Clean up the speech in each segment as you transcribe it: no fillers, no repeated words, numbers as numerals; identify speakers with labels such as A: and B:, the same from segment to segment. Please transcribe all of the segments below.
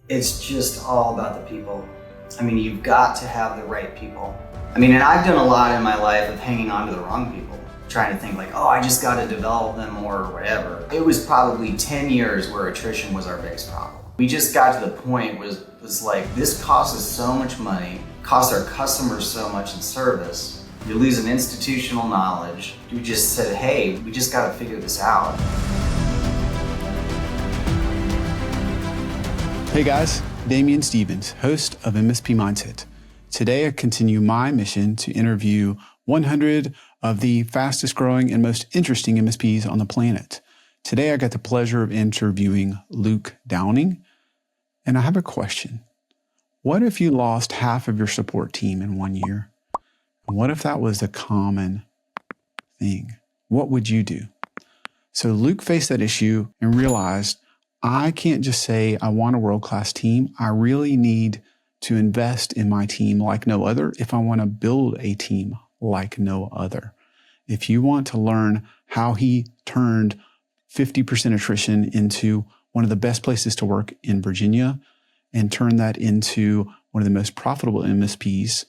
A: It's just all about the people. I mean, you've got to have the right people. I mean, and I've done a lot in my life of hanging on to the wrong people, trying to think like, oh, I just got to develop them more or whatever. It was probably 10 years where attrition was our biggest problem. We just got to the point was like, this costs us so much money, costs our customers so much in service. You're losing institutional knowledge. We just said, hey, we just got to figure this out.
B: Hey guys, Damian Stevens, host of MSP Mindset. Today I continue my mission to interview 100 of the fastest growing and most interesting MSPs on the planet. Today I got the pleasure of interviewing Luke Downing, and I have a question. What if you lost half of your support team in 1 year? What if that was a common thing? What would you do? So Luke faced that issue and realized, I can't just say I want a world-class team. I really need to invest in my team like no other if I want to build a team like no other. If you want to learn how he turned 50% attrition into one of the best places to work in Virginia and turn that into one of the most profitable MSPs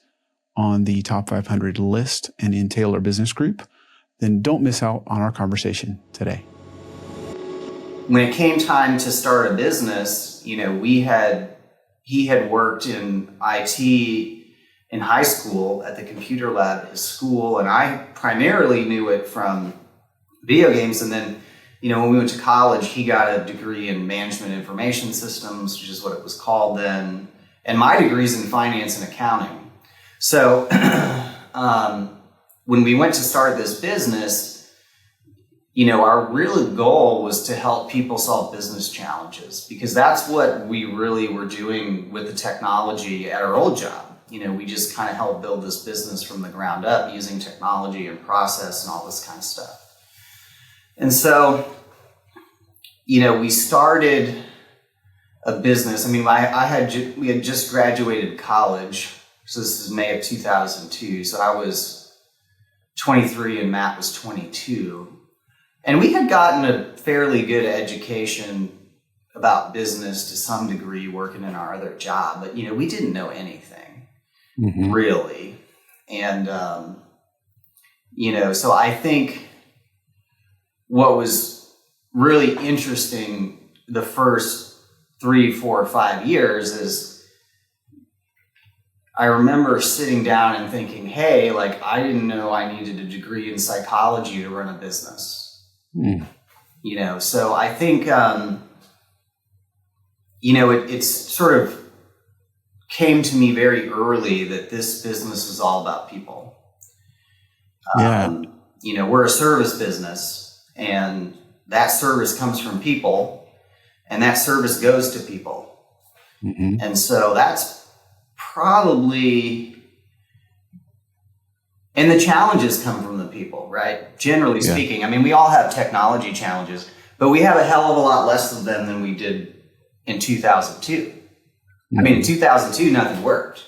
B: on the top 500 list and in Taylor Business Group, then don't miss out on our conversation today.
A: When it came time to start a business, he had worked in IT in high school at the computer lab at his school, and I primarily knew it from video games. And then, when we went to college, he got a degree in management information systems, which is what it was called then. And my degree's in finance and accounting. So when we went to start this business, our real goal was to help people solve business challenges, because that's what we really were doing with the technology at our old job. We just kind of helped build this business from the ground up using technology and process and all this kind of stuff. And so, we started a business. I mean, we had just graduated college. So this is May of 2002. So I was 23 and Matt was 22. And we had gotten a fairly good education about business to some degree working in our other job, but, we didn't know anything really. And, so I think what was really interesting the first 3, 4, 5 years is I remember sitting down and thinking, hey, I didn't know I needed a degree in psychology to run a business. So I think, it sort of came to me very early that this business is all about people. We're a service business, and that service comes from people, and that service goes to people. And so that's probably, and the challenges come from the people, right? Generally speaking. I mean, we all have technology challenges, but we have a hell of a lot less of them than we did in 2002. I mean, in 2002, nothing worked.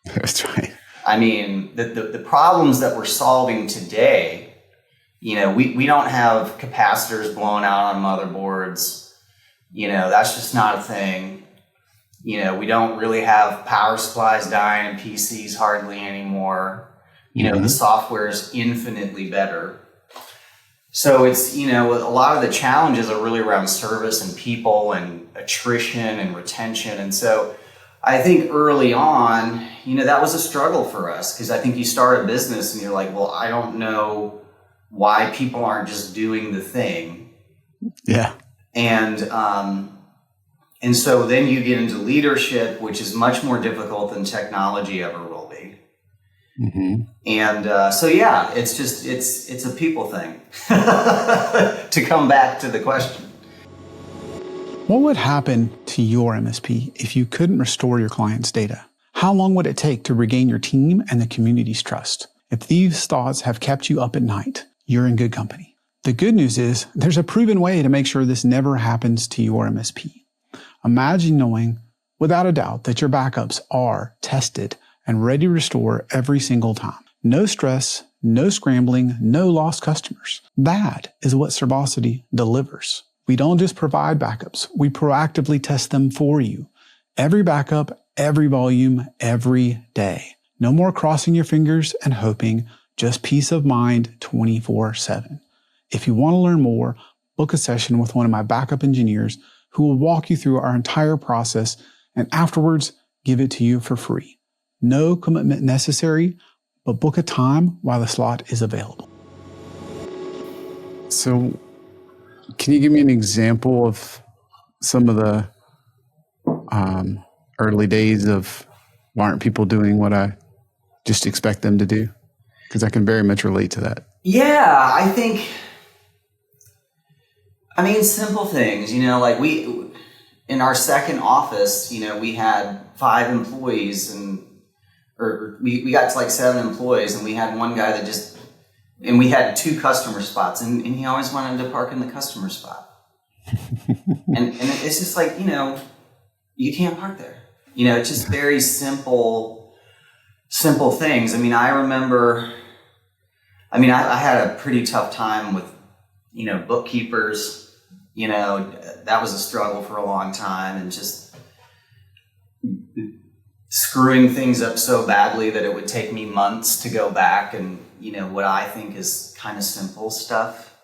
B: That's right.
A: I mean, the problems that we're solving today, we don't have capacitors blown out on motherboards. That's just not a thing. We don't really have power supplies dying in PCs hardly anymore. The software is infinitely better. So it's, a lot of the challenges are really around service and people and attrition and retention. And so I think early on, that was a struggle for us, because I think you start a business and you're like, well, I don't know why people aren't just doing the thing.
B: Yeah.
A: And so then you get into leadership, which is much more difficult than technology ever will be. And it's a people thing. To come back to the question.
B: What would happen to your MSP if you couldn't restore your client's data? How long would it take to regain your team and the community's trust? If these thoughts have kept you up at night, you're in good company. The good news is there's a proven way to make sure this never happens to your MSP. Imagine knowing without a doubt that your backups are tested and ready to restore every single time. No stress, no scrambling, no lost customers. That is what Servosity delivers. We don't just provide backups, we proactively test them for you. Every backup, every volume, every day. No more crossing your fingers and hoping, just peace of mind 24/7. If you want to learn more, book a session with one of my backup engineers who will walk you through our entire process and afterwards give it to you for free. No commitment necessary, but book a time while the slot is available. So, can you give me an example of some of the early days of why aren't people doing what I just expect them to do? Because I can very much relate to that.
A: Yeah, I mean, simple things, like in our second office, we had 5 employees or we got to like 7 employees, and we had one guy and we had 2 customer spots, and he always wanted to park in the customer spot. and it's just like, you can't park there. It's just very simple things. I mean, I remember, I had a pretty tough time with, bookkeepers. That was a struggle for a long time, and just screwing things up so badly that it would take me months to go back and, what I think is kind of simple stuff.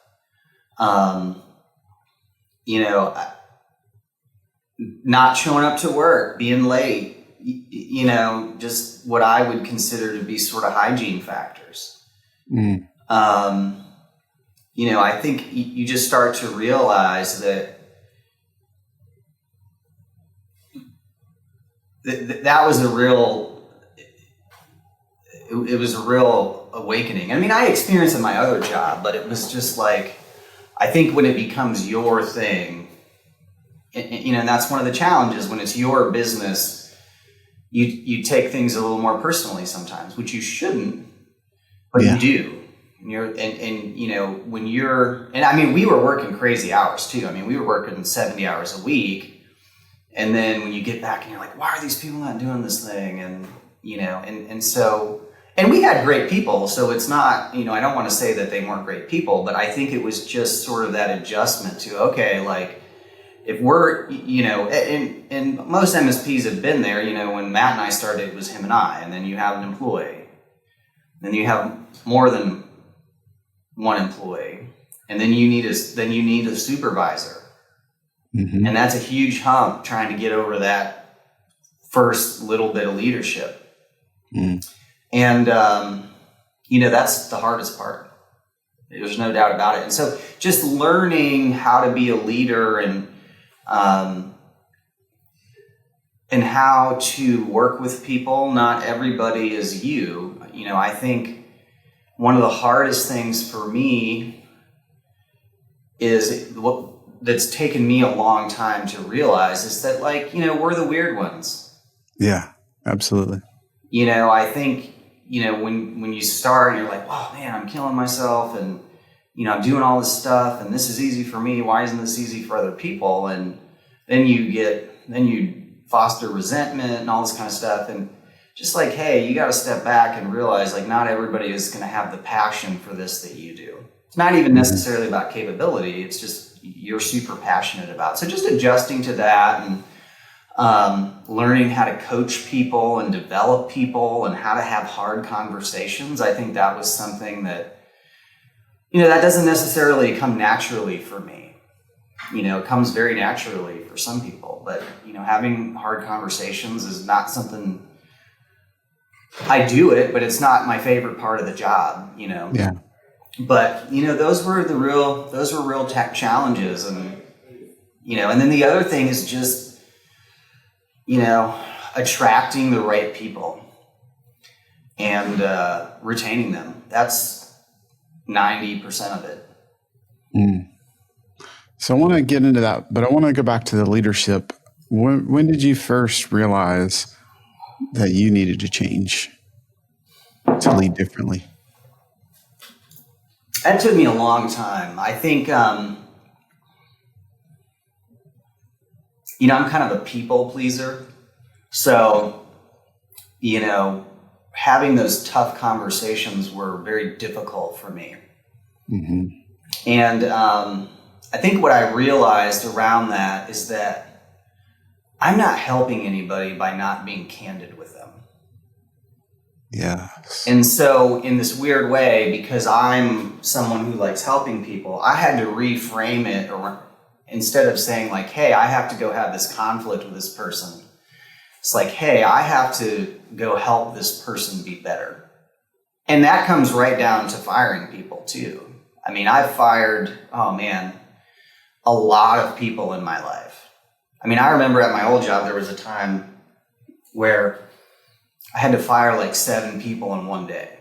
A: Not showing up to work, being late, just what I would consider to be sort of hygiene factors. I think you just start to realize that that was it was a real awakening. I mean, I experienced it in my other job, but it was just like, I think when it becomes your thing, and that's one of the challenges when it's your business, you take things a little more personally sometimes, which you shouldn't, but you do. We were working crazy hours too. I mean, we were working 70 hours a week. And then when you get back and you're like, why are these people not doing this thing? And, and we had great people. So it's not, I don't want to say that they weren't great people, but I think it was just sort of that adjustment to, okay, like if we're, and most MSPs have been there, when Matt and I started, it was him and I, and then you have an employee, then you have more than one employee, and then you need a supervisor. Mm-hmm. And that's a huge hump trying to get over that first little bit of leadership. Mm. And, that's the hardest part. There's no doubt about it. And so just learning how to be a leader and how to work with people. Not everybody is you. I think one of the hardest things for me is that's taken me a long time to realize is that, we're the weird ones.
B: Yeah, absolutely.
A: I think, when you start, you're like, oh man, I'm killing myself, and, I'm doing all this stuff, and this is easy for me. Why isn't this easy for other people? And then you foster resentment and all this kind of stuff. And just like, hey, you got to step back and realize, not everybody is going to have the passion for this that you do. It's not even necessarily about capability. It's just you're super passionate about. So just adjusting to that and learning how to coach people and develop people and how to have hard conversations. I think that was something that, that doesn't necessarily come naturally for me. It comes very naturally for some people, but, having hard conversations is not something. I do it, but it's not my favorite part of the job, Yeah. But, those were real tech challenges. And, and then the other thing is just, attracting the right people and retaining them. That's 90% of it.
B: Mm. So I want to get into that, but I want to go back to the leadership. When did you first realize that you needed to change to lead differently?
A: That took me a long time. I think, I'm kind of a people pleaser. So, having those tough conversations were very difficult for me. Mm-hmm. And I think what I realized around that is that I'm not helping anybody by not being candid with them.
B: Yes.
A: And so in this weird way, because I'm someone who likes helping people, I had to reframe it, or instead of saying like, hey, I have to go have this conflict with this person, it's like, hey, I have to go help this person be better. And that comes right down to firing people too. I mean, I've fired, a lot of people in my life. I mean, I remember at my old job, there was a time where I had to fire like 7 people in one day.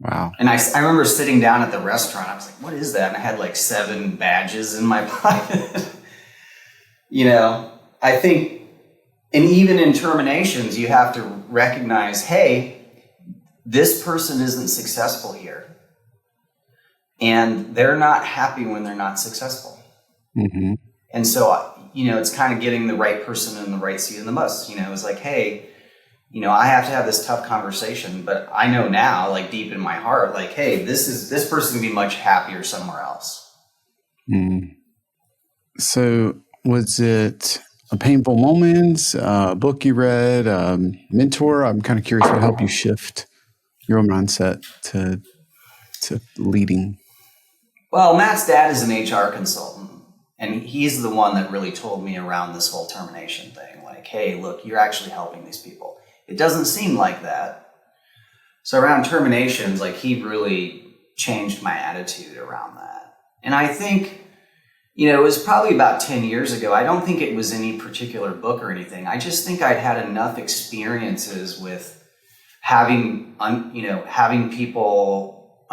B: Wow.
A: And I remember sitting down at the restaurant. I was like, what is that? And I had like 7 badges in my pocket. I think, and even in terminations, you have to recognize, hey, this person isn't successful here. And they're not happy when they're not successful.
B: Mm-hmm.
A: And so, it's kind of getting the right person in the right seat in the bus. It's like, hey, I have to have this tough conversation, but I know now, like deep in my heart, like, hey, this person can be much happier somewhere else.
B: Mm. So was it a painful moment, a book you read, a mentor? I'm kind of curious what helped you shift your mindset to leading.
A: Well, Matt's dad is an HR consultant, and he's the one that really told me around this whole termination thing. Like, hey, look, you're actually helping these people. It doesn't seem like that. So around terminations, like he really changed my attitude around that. And I think, it was probably about 10 years ago. I don't think it was any particular book or anything. I just think I'd had enough experiences with having people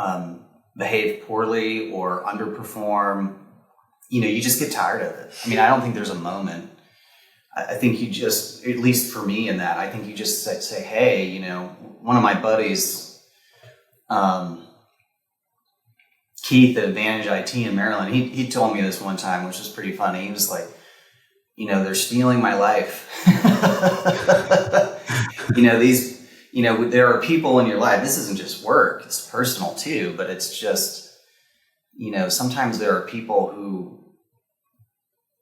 A: behave poorly or underperform. You just get tired of it. I mean, I don't think there's a moment. I think you just, at least for me in that, I think you just say, hey, one of my buddies, Keith at Advantage IT in Maryland, he told me this one time, which was pretty funny. He was like, they're stealing my life. There are people in your life. This isn't just work, it's personal too, but it's just, sometimes there are people who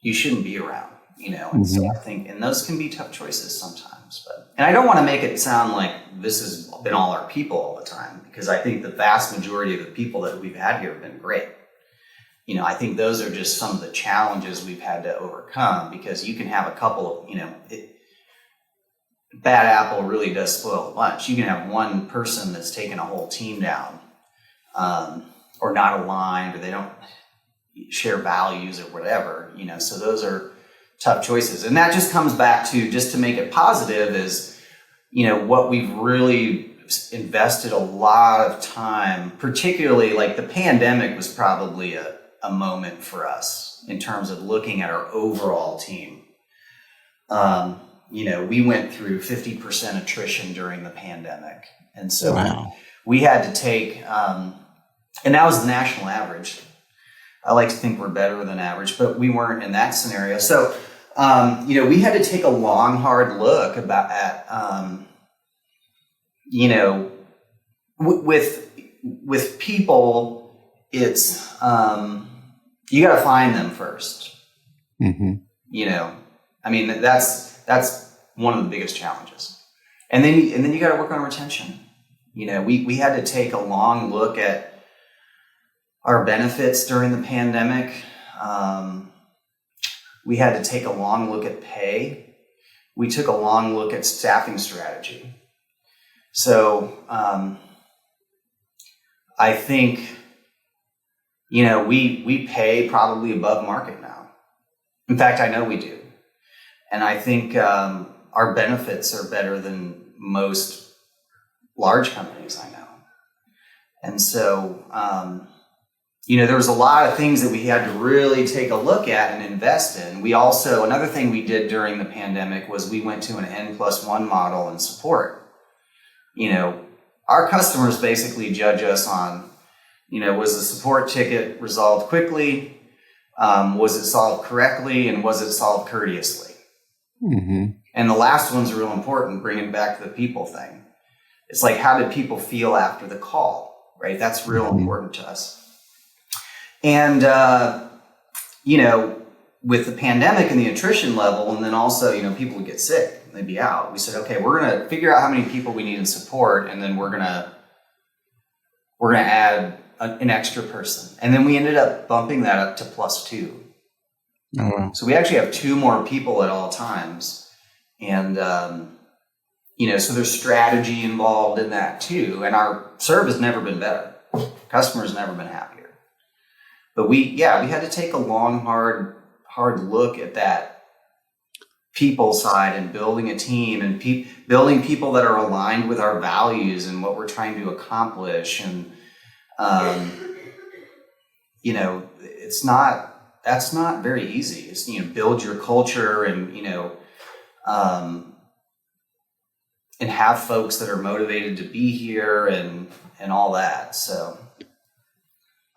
A: you shouldn't be around. And so I think, and those can be tough choices sometimes, and I don't want to make it sound like this has been all our people all the time, because I think the vast majority of the people that we've had here have been great. I think those are just some of the challenges we've had to overcome, because you can have a couple of, bad apple really does spoil the bunch. You can have one person that's taken a whole team down, or not aligned, or they don't share values or whatever, so those are tough choices. And that just comes back to, just to make it positive, is, what we've really invested a lot of time, particularly like the pandemic was probably a moment for us in terms of looking at our overall team. We went through 50% attrition during the pandemic. And so we had to take, and that was the national average. I like to think we're better than average, but we weren't in that scenario. So, we had to take a long, hard look at with people, it's, you got to find them first.
B: Mm-hmm.
A: I mean, that's one of the biggest challenges. And then you got to work on retention. We had to take a long look at our benefits during the pandemic. We had to take a long look at pay. We took a long look at staffing strategy. So I think, we pay probably above market now. In fact, I know we do. And I think our benefits are better than most large companies I know. And so, there was a lot of things that we had to really take a look at and invest in. We also, another thing we did during the pandemic was we went to an N+1 model in support. Our customers basically judge us on, was the support ticket resolved quickly? Was it solved correctly? And was it solved courteously?
B: Mm-hmm.
A: And the last one's real important, bringing back to the people thing. It's like, how did people feel after the call, right? That's real important to us. And, with the pandemic and the attrition level, and then also, people would get sick and they'd be out. We said, okay, we're going to figure out how many people we need in support, and then we're going to add an extra person. And then we ended up bumping that up to +2.
B: Oh, wow.
A: So we actually have 2 more people at all times. And, so there's strategy involved in that too. And our service has never been better. Customers never been happier. But we had to take a long, hard look at that people side and building a team and building people that are aligned with our values and what we're trying to accomplish. And, that's not very easy. It's, build your culture and, and have folks that are motivated to be here and all that. So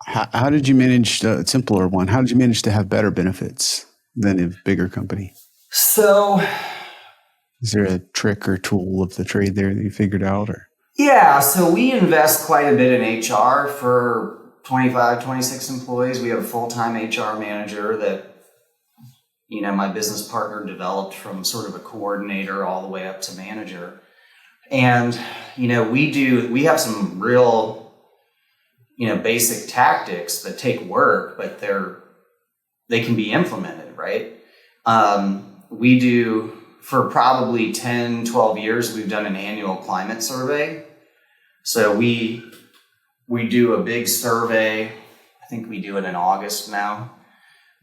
B: how did you manage a simpler one? How did you manage to have better benefits than a bigger company?
A: So
B: is there a trick or tool of the trade there that you figured out? Or
A: yeah, so we invest quite a bit in HR for 25, 26 employees. We have a full-time HR manager that, my business partner developed from sort of a coordinator all the way up to manager. And, we have some real, basic tactics that take work, but they can be implemented, right? We do, for probably 10, 12 years, we've done an annual climate survey. So we do a big survey. I think we do it in August now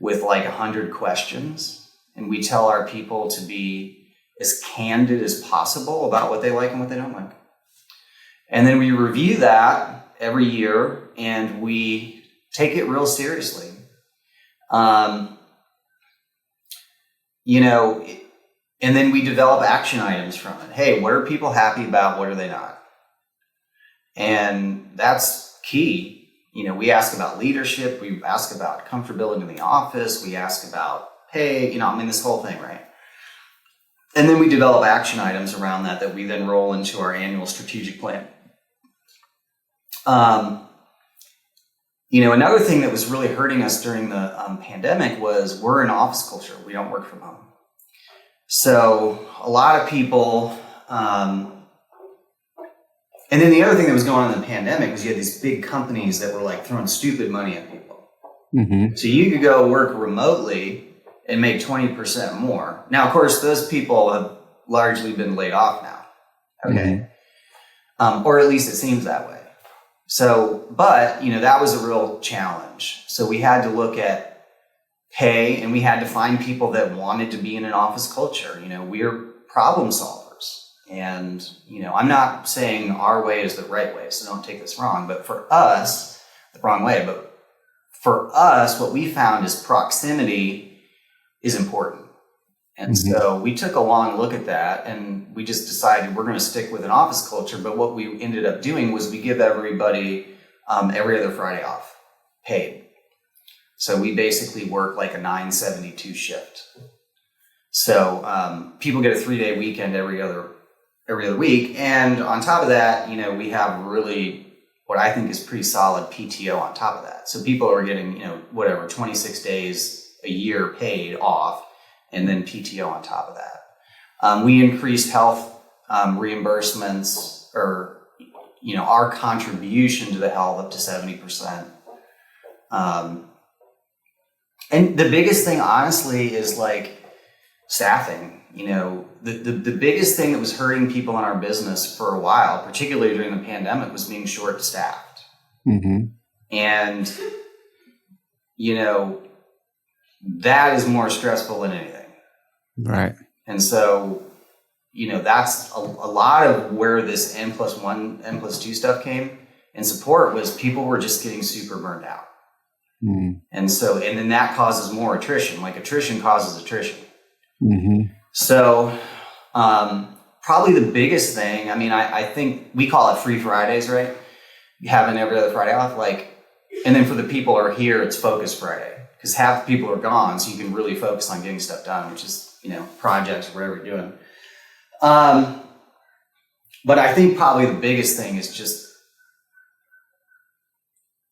A: with like 100 questions. And we tell our people to be as candid as possible about what they like and what they don't like. And then we review that every year and we take it real seriously. And then we develop action items from it. Hey, what are people happy about? What are they not? And that's key. We ask about leadership. We ask about comfortability in the office. We ask about pay, this whole thing, right? And then we develop action items around that we then roll into our annual strategic plan. Another thing that was really hurting us during the pandemic was we're an office culture. We don't work from home. So a lot of people, and then the other thing that was going on in the pandemic was you had these big companies that were like throwing stupid money at people. Mm-hmm. So you could go work remotely and make 20% more. Now, of course, those people have largely been laid off now. Okay. Mm-hmm. Or at least it seems that way. So, but, that was a real challenge. So we had to look at pay and we had to find people that wanted to be in an office culture. We're problem solvers. And, I'm not saying our way is the right way, so don't take this wrong. But for us, the wrong way, but for us, what we found is proximity is important. And mm-hmm. So we took a long look at that and we just decided we're going to stick with an office culture. But what we ended up doing was we give everybody every other Friday off, paid. So we basically work like a 972 shift. So people get a 3-day weekend every other week. And on top of that, we have really what I think is pretty solid PTO on top of that. So people are getting, 26 days a year paid off and then PTO on top of that. We increased health reimbursements or, our contribution to the health up to 70%. And the biggest thing, honestly, is like staffing. The biggest thing that was hurting people in our business for a while, particularly during the pandemic, was being short-staffed. Mm-hmm. And, that is more stressful than anything.
B: Right.
A: And so, that's a lot of where this N+1, N+2 stuff came in support was people were just getting super burned out. Mm-hmm. And then that causes more attrition. Like attrition causes attrition. Mm-hmm. So, probably the biggest thing, I think we call it free Fridays, right? Having every other Friday off, and then for the people who are here, it's focus Friday because half the people are gone. So you can really focus on getting stuff done, which is, projects or whatever you're doing. But I think probably the biggest thing is just,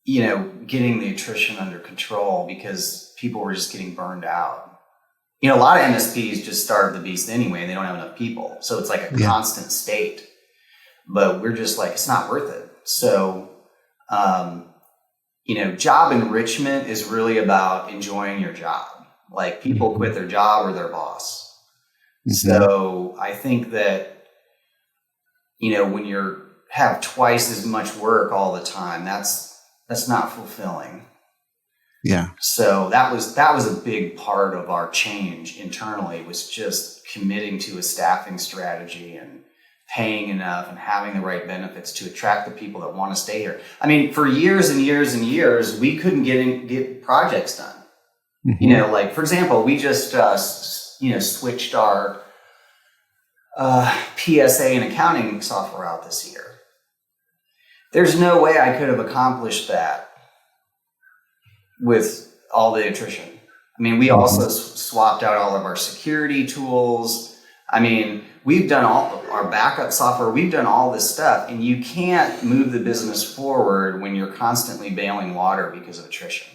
A: getting the attrition under control because people were just getting burned out. A lot of MSPs just starve the beast anyway, and they don't have enough people. So it's like a constant state. But we're just like, it's not worth it. So, job enrichment is really about enjoying your job. Like people quit their job or their boss. So I think that, when you have twice as much work all the time, that's not fulfilling.
B: Yeah.
A: So that was a big part of our change internally, was just committing to a staffing strategy and paying enough and having the right benefits to attract the people that want to stay here. I mean, for years and years and years, we couldn't get projects done. Like for example, we just switched our PSA and accounting software out this year. There's no way I could have accomplished that with all the attrition. I mean, we also swapped out all of our security tools. I mean, we've done all our backup software. We've done all this stuff, and you can't move the business forward when you're constantly bailing water because of attrition.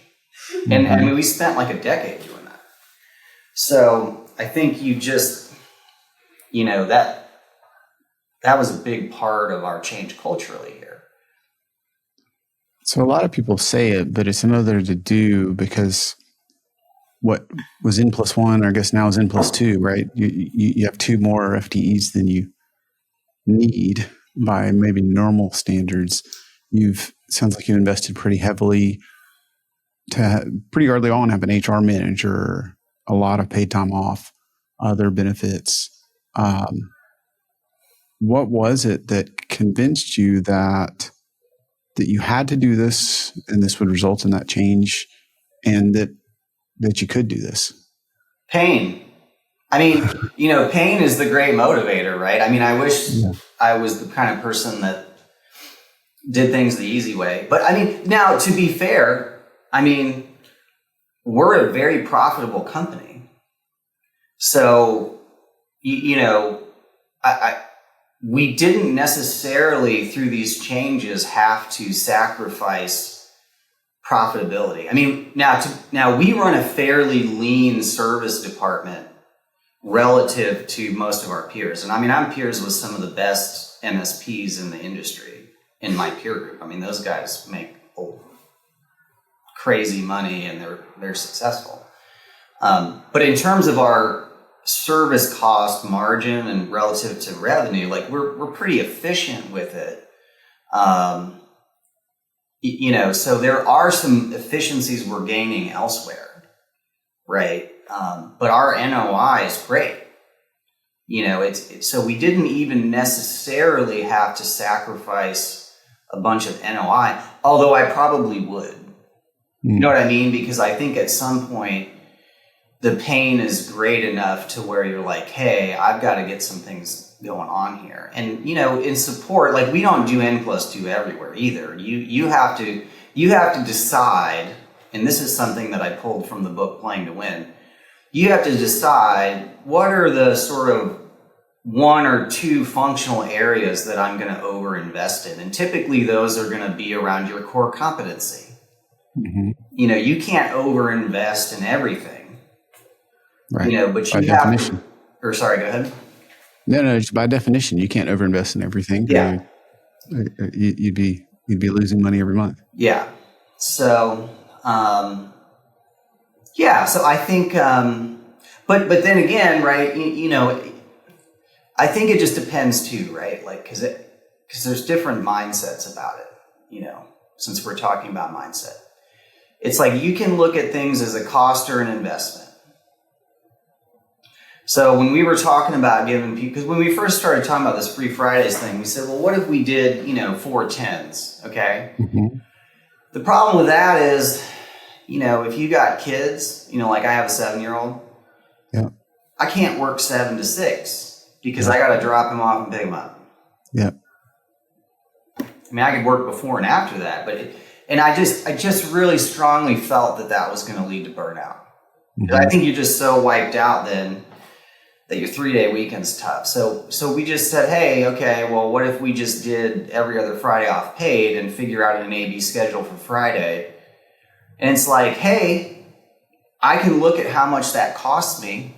A: And I mean, we spent like a decade doing that. So I think you just, that was a big part of our change culturally here.
B: So a lot of people say it, but it's another to do, because what was N+1, or I guess now is N+2, right? You have 2 more FTEs than you need by maybe normal standards. Sounds like you invested pretty heavily pretty early on, have an HR manager, a lot of paid time off, other benefits. What was it that convinced you that you had to do this, and this would result in that change, and that you could do this?
A: Pain. I mean, pain is the great motivator, right? I mean, I wish I was the kind of person that did things the easy way. But I mean, now to be fair, I mean, we're a very profitable company. So, we didn't necessarily through these changes have to sacrifice profitability. I mean, now we run a fairly lean service department relative to most of our peers. And I mean, I'm peers with some of the best MSPs in the industry in my peer group. I mean, those guys make crazy money and they're successful. But in terms of our service cost margin and relative to revenue, like we're pretty efficient with it. So there are some efficiencies we're gaining elsewhere, right? But our NOI is great. So we didn't even necessarily have to sacrifice a bunch of NOI, although I probably would. You know what I mean? Because I think at some point the pain is great enough to where you're like, hey, I've got to get some things going on here. And, in support, like we don't do N+2 everywhere either. You have to decide, and this is something that I pulled from the book Playing to Win. You have to decide what are the sort of 1 or 2 functional areas that I'm going to overinvest in. And typically those are going to be around your core competency. You can't overinvest in everything,
B: right?
A: But
B: by
A: you
B: definition.
A: have to, or sorry, go ahead.
B: No, by definition, you can't overinvest in everything.
A: Yeah.
B: You'd be losing money every month.
A: Yeah. So, so I think, but then again, right, I think it just depends too, right? Like, cause there's different mindsets about it, since we're talking about mindset. It's like you can look at things as a cost or an investment. So when we were talking about giving people, because when we first started talking about this Free Fridays thing, we said, well, what if we did, 4 10s, okay? The problem with that is, if you got kids, like I have a 7-year-old, I can't work 7 to 6 because I got to drop him off and pick him up.
B: Yeah.
A: I mean, I could work before and after that, but I just really strongly felt that was going to lead to burnout. I think you're just so wiped out then that your 3-day weekend's tough. So we just said, hey, okay, well, what if we just did every other Friday off paid and figure out an A/B schedule for Friday? And it's like, hey, I can look at how much that costs me,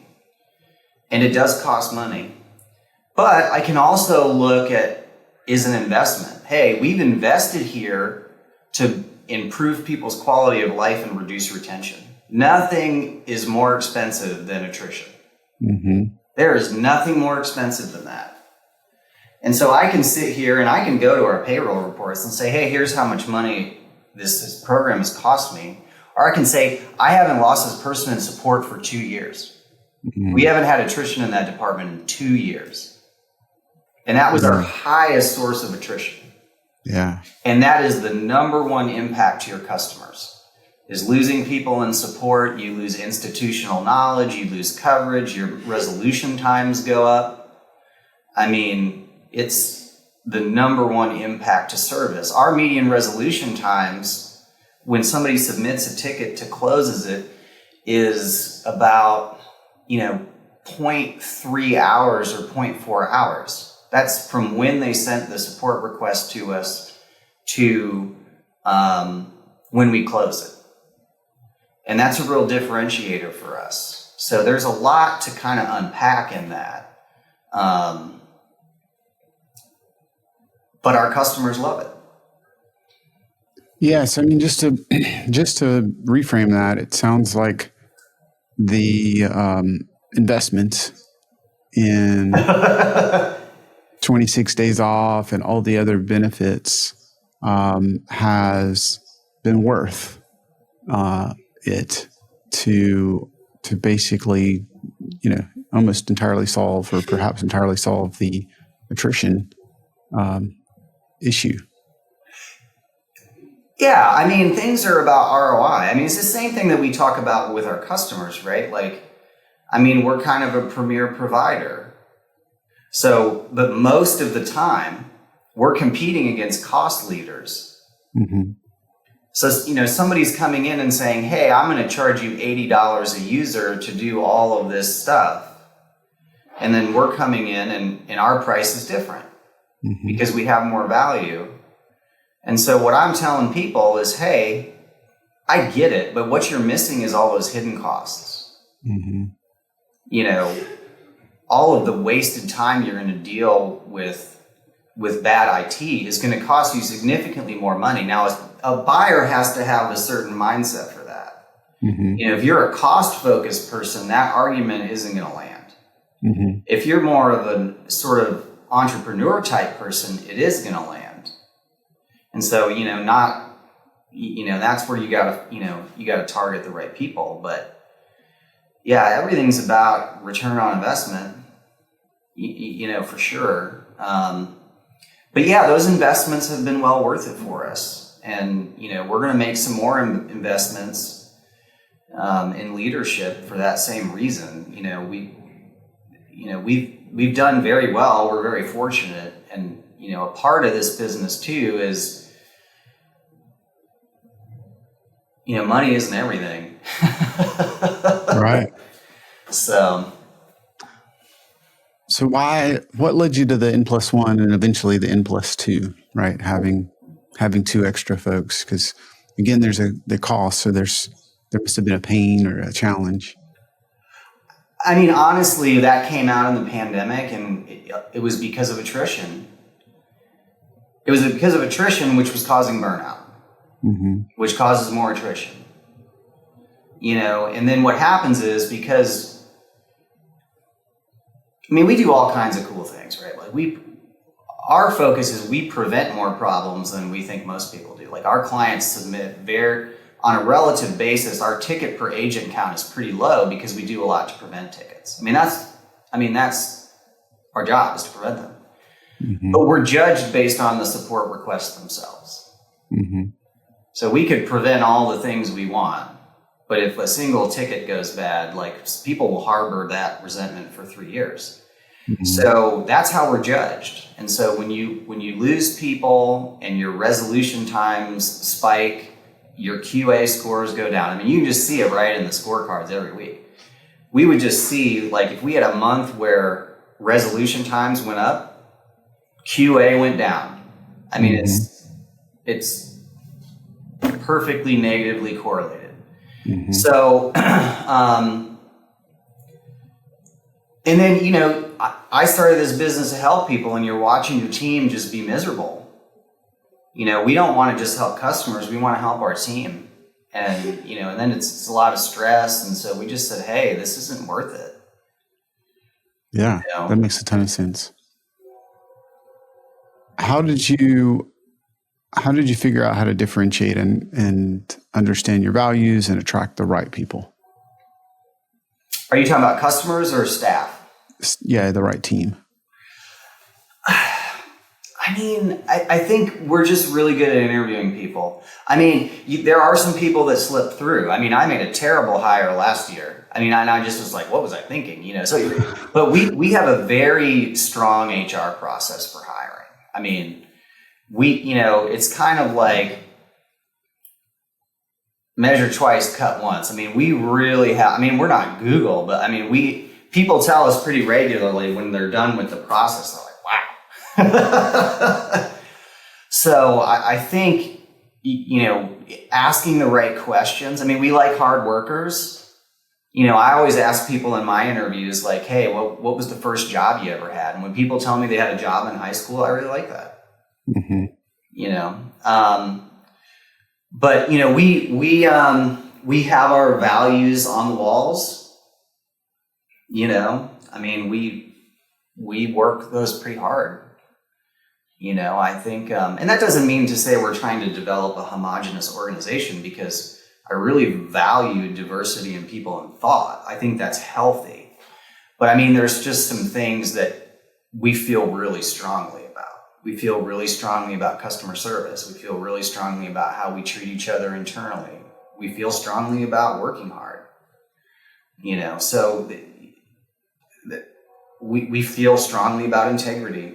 A: and it does cost money. But I can also look at is an investment. Hey, we've invested here to improve people's quality of life and reduce retention. Nothing is more expensive than attrition.
B: Mm-hmm.
A: There is nothing more expensive than that. And so I can sit here and I can go to our payroll reports and say, hey, here's how much money this program has cost me. Or I can say, I haven't lost this person in support for 2 years.
B: Mm-hmm.
A: We haven't had attrition in that department in 2 years. And that was our highest source of attrition.
B: Yeah.
A: And that is the number one impact to your customers. Is losing people in support, you lose institutional knowledge, you lose coverage, your resolution times go up. I mean, it's the number one impact to service. Our median resolution times, when somebody submits a ticket to closes it, is about, 0.3 hours or 0.4 hours. That's from when they sent the support request to us to when we close it. And that's a real differentiator for us. So there's a lot to kind of unpack in that. But our customers love it.
B: Yes, I mean, just to reframe that, it sounds like the investment in 26 days off and all the other benefits has been worth it to basically, almost entirely solve, or perhaps entirely solve, the attrition issue.
A: Yeah, I mean, things are about ROI. I mean, it's the same thing that we talk about with our customers, right? Like, I mean, we're kind of a premier provider. So, but most of the time, we're competing against cost leaders.
B: Mm-hmm.
A: So, somebody's coming in and saying, hey, I'm going to charge you $80 a user to do all of this stuff. And then we're coming in and our price is different because we have more value. And so what I'm telling people is, hey, I get it, but what you're missing is all those hidden costs.
B: Mm-hmm.
A: All of the wasted time you're going to deal with bad IT is going to cost you significantly more money. Now, a buyer has to have a certain mindset for that.
B: Mm-hmm.
A: If you're a cost-focused person, that argument isn't going to land.
B: Mm-hmm.
A: If you're more of a sort of entrepreneur type person, it is going to land. And so, that's where you gotta target the right people. But yeah, everything's about return on investment, for sure. But yeah, those investments have been well worth it for us. And, we're going to make some more investments in leadership for that same reason. We've done very well. We're very fortunate. And, a part of this business too is, money isn't everything.
B: Right.
A: So
B: what led you to the N+1 and eventually the N+2, right? Having 2 extra folks, because again, there's the cost. So there must have been a pain or a challenge.
A: I mean, honestly, that came out in the pandemic, and it was because of attrition. It was because of attrition, which was causing burnout, which causes more attrition. And then what happens is, because, we do all kinds of cool things, right? Like our focus is we prevent more problems than we think most people do. Like, our clients submit on a relative basis, our ticket per agent count is pretty low because we do a lot to prevent tickets. That's our job, is to prevent them. Mm-hmm. But we're judged based on the support requests themselves. Mm-hmm. So we could prevent all the things we want, but if a single ticket goes bad, people will harbor that resentment for 3 years. Mm-hmm. So that's how we're judged. And so when you lose people and your resolution times spike, your QA scores go down. You can just see it right in the scorecards every week. We would just see, if we had a month where resolution times went up, QA went down. It's perfectly negatively correlated.
B: Mm-hmm.
A: So, and then, I started this business to help people, and you're watching your team just be miserable. We don't want to just help customers. We want to help our team. And, and then it's a lot of stress. And so we just said, hey, this isn't worth it.
B: Yeah, that makes a ton of sense. How did you figure out how to differentiate and understand your values and attract the right people?
A: Are you talking about customers or staff?
B: Yeah, the right team.
A: I think we're just really good at interviewing people. There are some people that slip through. I made a terrible hire last year. I just was like, what was I thinking? But we have a very strong HR process for hiring. It's kind of like measure twice, cut once. We really have, we're not Google, but people tell us pretty regularly when they're done with the process, they're like, wow. So I think, asking the right questions. We like hard workers. I always ask people in my interviews, like, hey, what was the first job you ever had? And when people tell me they had a job in high school, I really like that.
B: Mm-hmm.
A: But we have our values on the walls. We work those pretty hard. I think, and that doesn't mean to say we're trying to develop a homogenous organization, because I really value diversity in people and thought. I think that's healthy. But there's just some things that we feel really strongly about. We feel really strongly about customer service. We feel really strongly about how we treat each other internally. We feel strongly about working hard. So we feel strongly about integrity.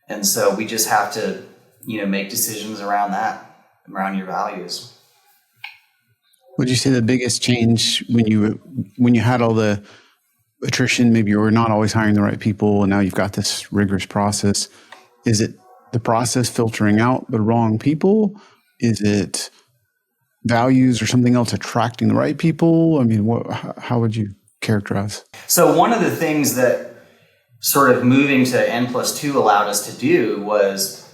A: And so we just have to, make decisions around that, around your values.
B: Would you say the biggest change when you had all the attrition, maybe you were not always hiring the right people, and now you've got this rigorous process? Is it the process filtering out the wrong people? Is it values or something else attracting the right people? How would you characterize?
A: So one of the things that sort of moving to N+2 allowed us to do was,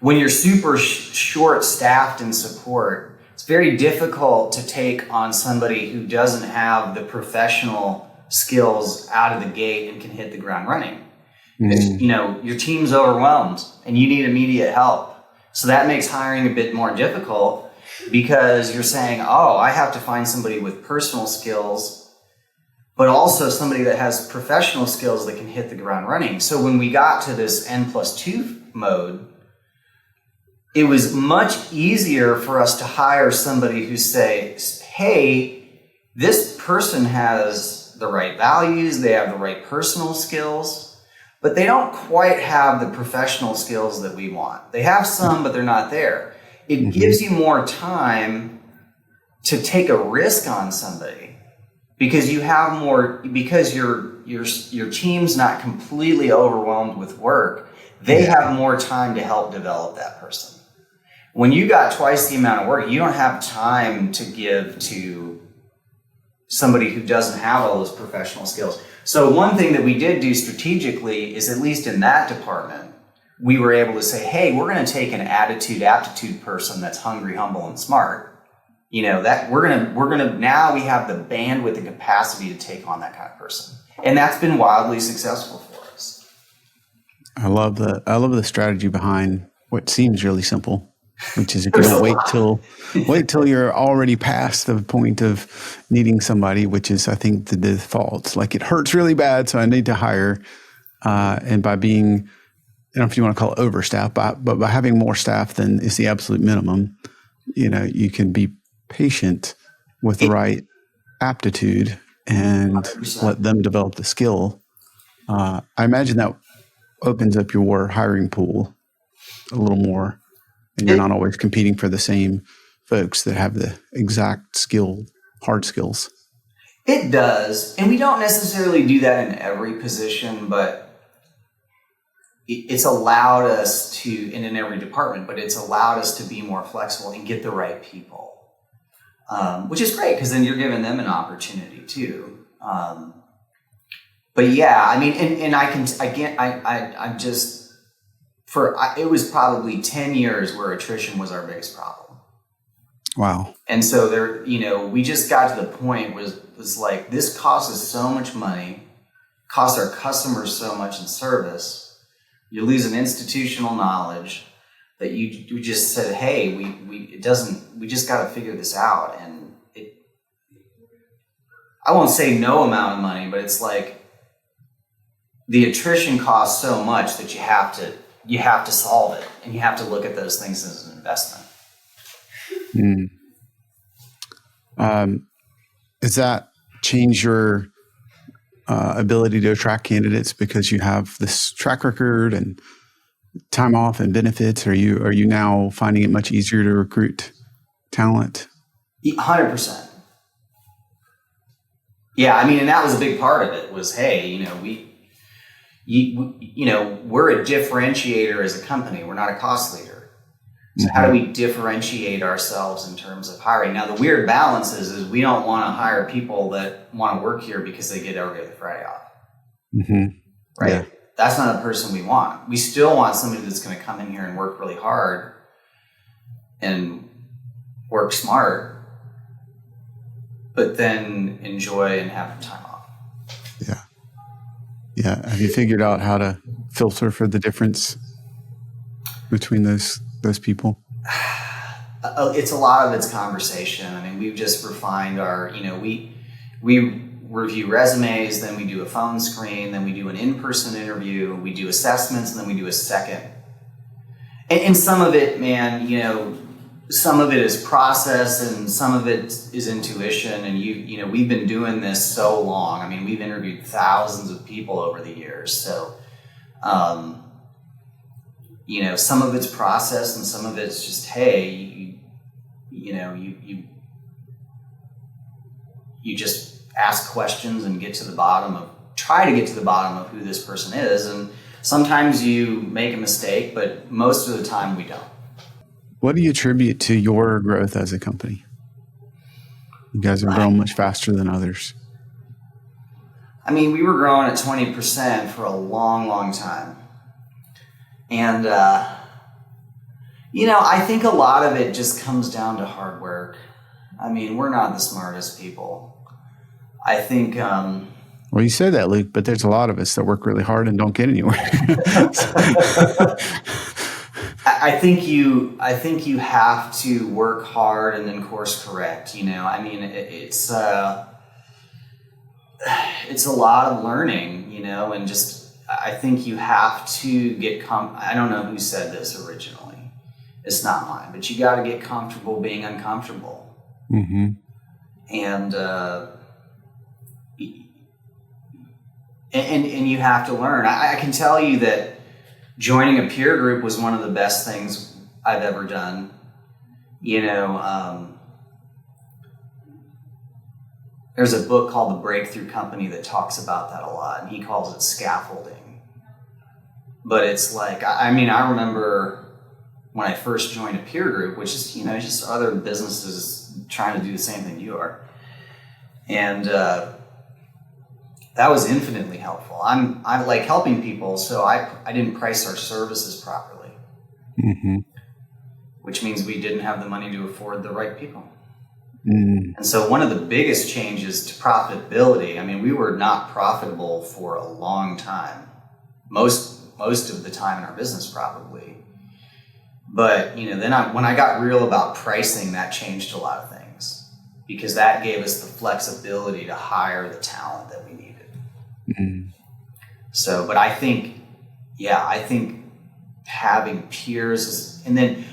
A: when you're super short-staffed in support, it's very difficult to take on somebody who doesn't have the professional skills out of the gate and can hit the ground running. Mm-hmm. Your team's overwhelmed and you need immediate help. So that makes hiring a bit more difficult, because you're saying, oh, I have to find somebody with personal skills, but also somebody that has professional skills that can hit the ground running. So when we got to this N+2 mode, it was much easier for us to hire somebody who says, hey, this person has the right values, they have the right personal skills, but they don't quite have the professional skills that we want. They have some, but they're not there. It mm-hmm. gives you more time to take a risk on somebody, because you have more, because your team's not completely overwhelmed with work. They have more time to help develop that person. When you got twice the amount of work, you don't have time to give to somebody who doesn't have all those professional skills. So one thing that we did do strategically is, at least in that department, we were able to say, hey, we're going to take an aptitude person that's hungry, humble, and smart. That we're going to now we have the bandwidth and capacity to take on that kind of person. And that's been wildly successful for us.
B: I love the strategy behind what seems really simple, which is if you don't wait till you're already past the point of needing somebody, which is, I think, the default. Like, it hurts really bad, so I need to hire. And by being, I don't know if you want to call it overstaffed, but by having more staff than is the absolute minimum, you can be patient with the right aptitude and 100%. Let them develop the skill. I imagine that opens up your hiring pool a little more. And you're not always competing for the same folks that have the exact hard skills.
A: It does. And we don't necessarily do that in every position, but it's allowed us to, and in every department, but it's allowed us to be more flexible and get the right people. which is great because then you're giving them an opportunity too. But yeah, I mean, and I'm just, it was probably 10 years where attrition was our biggest problem.
B: Wow.
A: And so there, we just got to the point was like, this costs us so much money, costs our customers so much in service. You lose an institutional knowledge that you just said, hey, we just got to figure this out. And I won't say no amount of money, but it's like the attrition costs so much that you have to solve it, and you have to look at those things as an investment.
B: Does that change your ability to attract candidates because you have this track record and time off and benefits? Are you now finding it much easier to recruit talent?
A: 100%. Yeah, I mean, and that was a big part of it. Was, hey, we're a differentiator as a company. We're not a cost leader. So how do we differentiate ourselves in terms of hiring? Now, the weird balance is we don't want to hire people that want to work here because they get every other Friday off.
B: Mm-hmm.
A: Right?
B: Yeah.
A: That's not a person we want. We still want somebody that's going to come in here and work really hard and work smart, but then enjoy and have time off.
B: Yeah. Yeah. Have you figured out how to filter for the difference between those people?
A: It's a lot of it's conversation. I mean, we've just refined our, we review resumes, then we do a phone screen, then we do an in-person interview, we do assessments, and then we do a second. And some of it, man, some of it is process and some of it is intuition. And we've been doing this so long. I mean, we've interviewed thousands of people over the years. So, some of it's process and some of it's just, hey, you just ask questions and try to get to the bottom of who this person is. And sometimes you make a mistake, but most of the time we don't.
B: What do you attribute to your growth as a company? You guys have grown much faster than others.
A: I mean, we were growing at 20% for a long, long time. And, I think a lot of it just comes down to hard work. I mean, we're not the smartest people. I think...
B: well, you say that, Luke, but there's a lot of us that work really hard and don't get anywhere.
A: I think you have to work hard and then course correct. I mean, it's a lot of learning, and just... I think you have to get I don't know who said this originally. It's not mine, but you got to get comfortable being uncomfortable.
B: Mm-hmm.
A: And you have to learn. I can tell you that joining a peer group was one of the best things I've ever done. There's a book called The Breakthrough Company that talks about that a lot, and he calls it scaffolding. But it's like, I remember when I first joined a peer group, which is, just other businesses trying to do the same thing you are. And that was infinitely helpful. I like helping people, so I didn't price our services properly.
B: Mm-hmm.
A: Which means we didn't have the money to afford the right people.
B: Mm.
A: And so one of the biggest changes to profitability, we were not profitable for a long time. Most of the time in our business probably. But, then when I got real about pricing, that changed a lot of things because that gave us the flexibility to hire the talent that we needed.
B: Mm.
A: So, but I think having peers is, and then,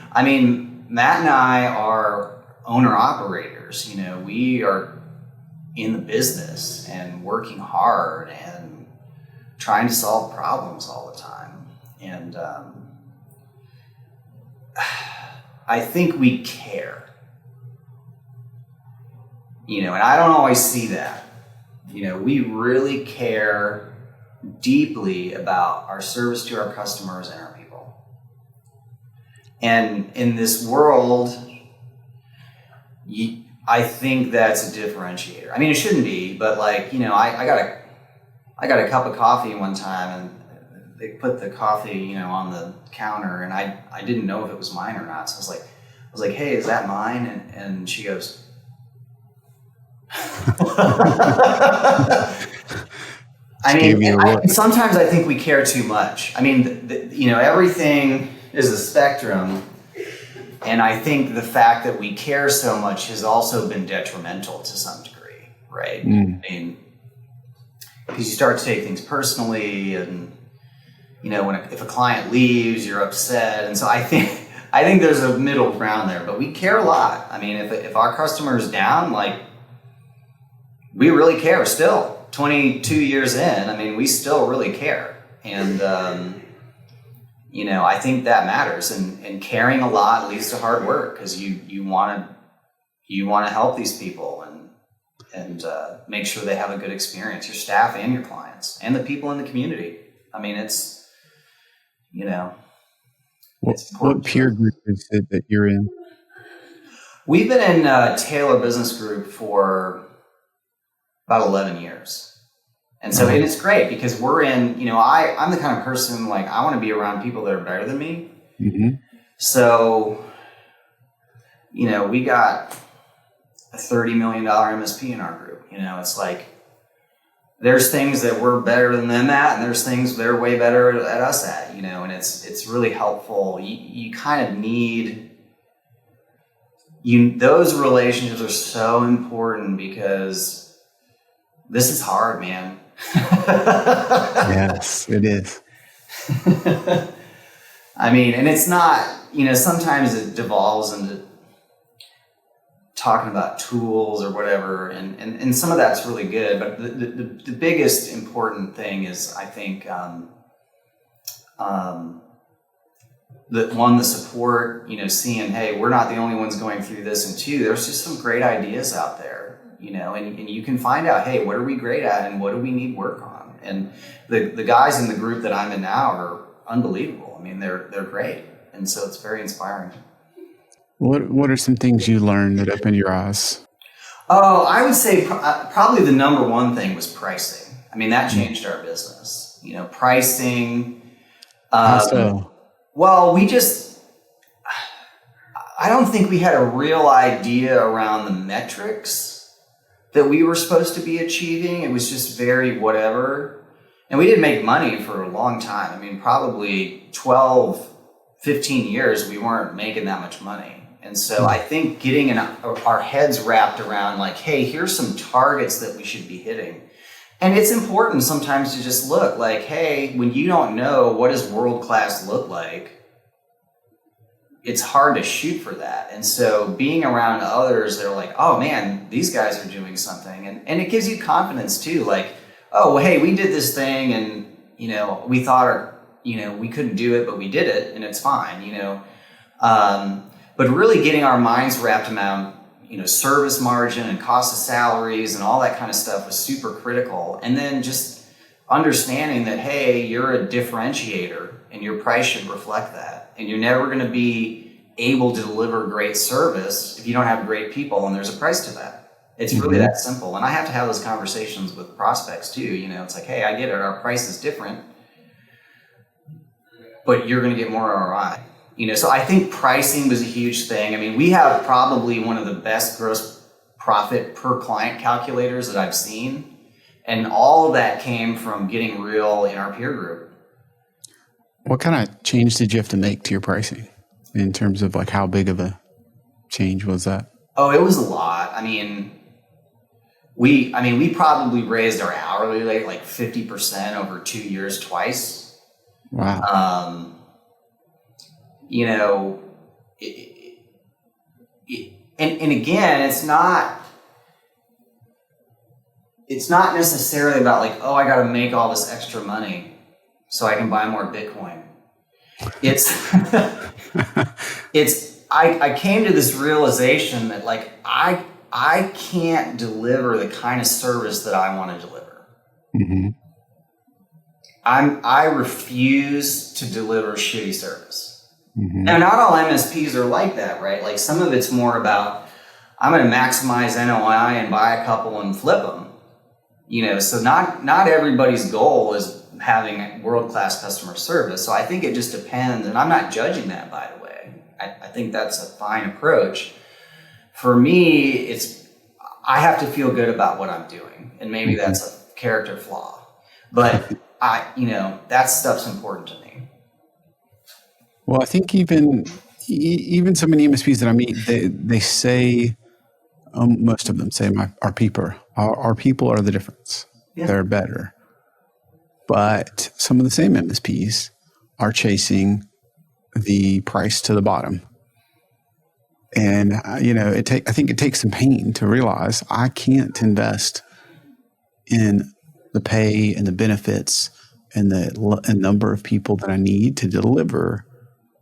A: Matt and I are owner operators. We are in the business and working hard and trying to solve problems all the time. And I think we care. And I don't always see that. We really care deeply about our service to our customers and our people. And in this world, I think that's a differentiator. I mean, it shouldn't be, but like, you know, I got a cup of coffee one time and they put the coffee, you know, on the counter and I didn't know if it was mine or not. So I was like, hey, is that mine? And she goes, I mean, sometimes I think we care too much. I mean, you know, everything is a spectrum. And I think the fact that we care so much has also been detrimental to some degree, right? I mean, because you start to take things personally and, you know, if a client leaves, you're upset. And so I think there's a middle ground there, but we care a lot. I mean, if our customer is down, like, we really care still. 22 years in, I mean, we still really care. And, you know, I think that matters. And caring a lot leads to hard work because you want to help these people and make sure they have a good experience, your staff and your clients and the people in the community. I mean, it's, you know,
B: what peer group is it that you're in?
A: We've been in Taylor Business Group for about 11 years. And so and it's great because we're in, you know, I'm the kind of person, like, I want to be around people that are better than me. Mm-hmm. So, you know, we got a $30 million MSP in our group. You know, it's like, there's things that we're better than them at, and there's things they're way better at us at, you know, and it's really helpful. You kind of need, those relationships are so important because this is hard, man.
B: Yes, it is.
A: I mean, and it's not, you know, sometimes it devolves into talking about tools or whatever, and some of that's really good, but the biggest important thing is, I think, the support, you know, seeing, hey, we're not the only ones going through this, and two, there's just some great ideas out there, you know, and you can find out, hey, what are we great at and what do we need work on? And the guys in the group that I'm in now are unbelievable. I mean, they're great, and so it's very inspiring.
B: What are some things you learned that opened your eyes?
A: Oh, I would say probably the number one thing was pricing. I mean, that changed our business. You know, pricing.
B: How so?
A: Well, I don't think we had a real idea around the metrics that we were supposed to be achieving. It was just very whatever. And we didn't make money for a long time. I mean, probably 12, 15 years, we weren't making that much money. And so I think getting our heads wrapped around, like, hey, here's some targets that we should be hitting. And it's important sometimes to just look like, hey, when you don't know what does world-class look like, it's hard to shoot for that. And so being around others, they're like, oh man, these guys are doing something. And it gives you confidence too. Like, oh, well, hey, we did this thing and, you know, we thought, you know, we couldn't do it, but we did it and it's fine, you know. But really getting our minds wrapped around, you know, service margin and cost of salaries and all that kind of stuff was super critical. And then just understanding that, hey, you're a differentiator and your price should reflect that. And you're never going to be able to deliver great service if you don't have great people, and there's a price to that. It's really that simple. And I have to have those conversations with prospects too. You know, it's like, hey, I get it. Our price is different, but you're going to get more ROI. You know, so I think pricing was a huge thing. I mean, we have probably one of the best gross profit per client calculators that I've seen. And all of that came from getting real in our peer group.
B: What kind of change did you have to make to your pricing in terms of like how big of a change was that?
A: Oh, it was a lot. I mean, we probably raised our hourly rate like 50% over 2 years twice.
B: Wow.
A: You know, and again, it's not necessarily about like, oh, I got to make all this extra money so I can buy more Bitcoin. I came to this realization that like, I can't deliver the kind of service that I want to deliver. Mm-hmm. I refuse to deliver shitty service. Mm-hmm. Now, not all MSPs are like that, right? Like some of it's more about, I'm going to maximize NOI and buy a couple and flip them. So not everybody's goal is having world-class customer service. So I think it just depends, and I'm not judging that, by the way. I think that's a fine approach. For me, I have to feel good about what I'm doing, and maybe that's a character flaw, but that stuff's important to me.
B: Well, I think even so many MSPs that I meet, they say, most of them say, our people are the difference. Yeah. They're better. But some of the same MSPs are chasing the price to the bottom. And, I think it takes some pain to realize I can't invest in the pay and the benefits and the number of people that I need to deliver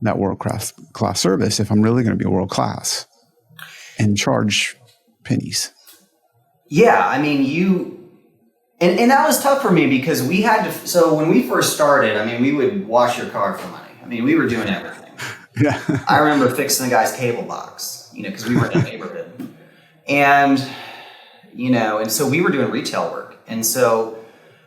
B: that world-class service if I'm really going to be world-class and charge pennies.
A: Yeah, I mean, and that was tough for me because we had to, so when we first started, I mean, we would wash your car for money. I mean, we were doing everything.
B: Yeah.
A: I remember fixing the guy's cable box, because we were in a neighborhood. And, and so we were doing retail work. And so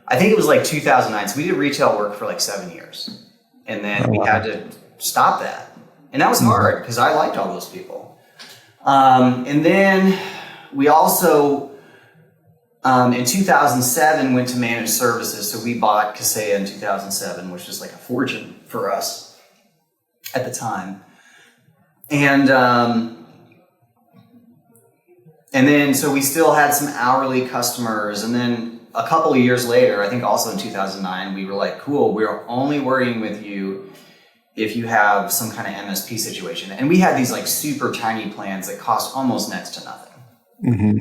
A: I think it was like 2009. So we did retail work for like 7 years. And then we had to stop that. And that was hard because I liked all those people. And then we also, in 2007, went to managed services. So we bought Kaseya in 2007, which was like a fortune for us at the time. And then, so we still had some hourly customers. And then a couple of years later, I think also in 2009, we were like, cool, we're only working with you if you have some kind of MSP situation. And we had these like super tiny plans that cost almost next to nothing. Mm-hmm.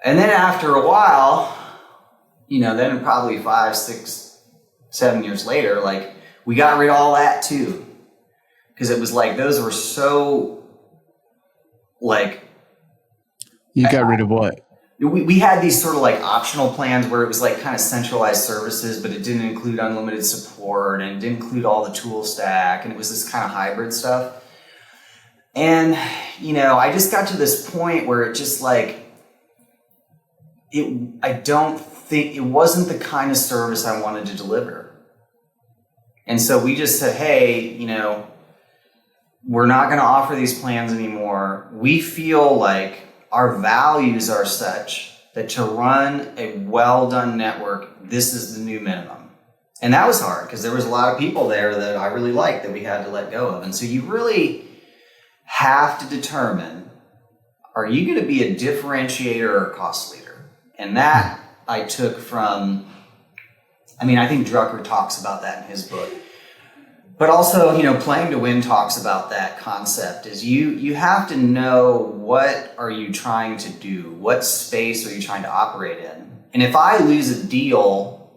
A: And then after a while, then probably 5, 6, 7 years later, like we got rid of all that too. Because it was like, those were so like...
B: You got rid of what?
A: We had these sort of like optional plans where it was like kind of centralized services, but it didn't include unlimited support and it didn't include all the tool stack. And it was this kind of hybrid stuff. And, I just got to this point where it just like, I don't think, it wasn't the kind of service I wanted to deliver. And so we just said, hey, we're not going to offer these plans anymore. We feel like our values are such that to run a well-done network, this is the new minimum. And that was hard because there was a lot of people there that I really liked that we had to let go of. And so you really have to determine, are you going to be a differentiator or a cost leader? And that I took from, I think Drucker talks about that in his book. But also, Playing to Win talks about that concept is you have to know what are you trying to do? What space are you trying to operate in? And if I lose a deal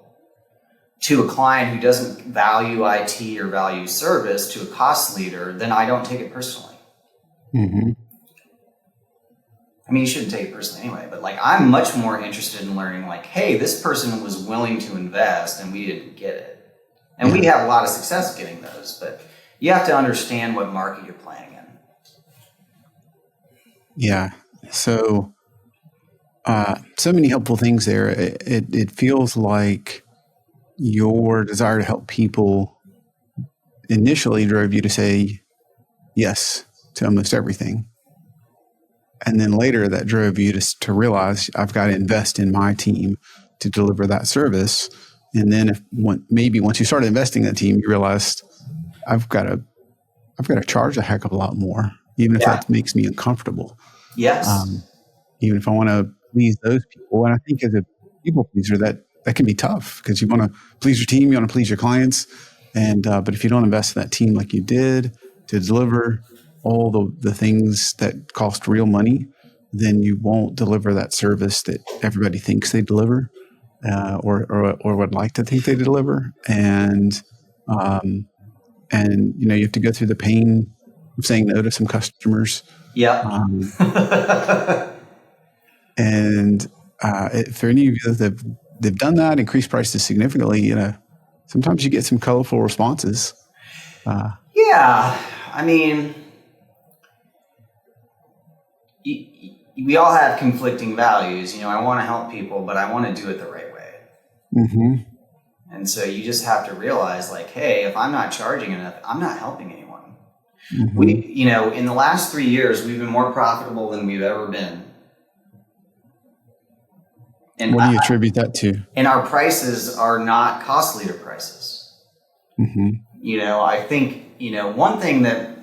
A: to a client who doesn't value IT or value service to a cost leader, then I don't take it personally. Mm-hmm. You shouldn't take it personally anyway, but like I'm much more interested in learning like, hey, this person was willing to invest and we didn't get it. And we have a lot of success getting those, but you have to understand what market you're playing in.
B: Yeah. So, so many helpful things there. It feels like your desire to help people initially drove you to say yes to almost everything. And then later that drove you to realize I've got to invest in my team to deliver that service. And then maybe once you started investing in that team, you realized I've got to charge a heck of a lot more, even if that makes me uncomfortable.
A: Yes.
B: Even if I want to please those people. And I think as a people pleaser, that can be tough because you want to please your team, you want to please your clients. And but if you don't invest in that team like you did to deliver all the things that cost real money, then you won't deliver that service that everybody thinks they deliver. Or would like to think they deliver, and you have to go through the pain of saying no to some customers.
A: Yeah.
B: And for any of you that they've done that, increased prices significantly, sometimes you get some colorful responses.
A: we all have conflicting values. I want to help people, but I want to do it the right way.
B: Mm-hmm.
A: And so you just have to realize, like, hey, if I'm not charging enough, I'm not helping anyone.
B: Mm-hmm.
A: In the last 3 years, we've been more profitable than we've ever been. And
B: What do you attribute that to?
A: And our prices are not cost leader prices.
B: Mm-hmm.
A: I think, one thing that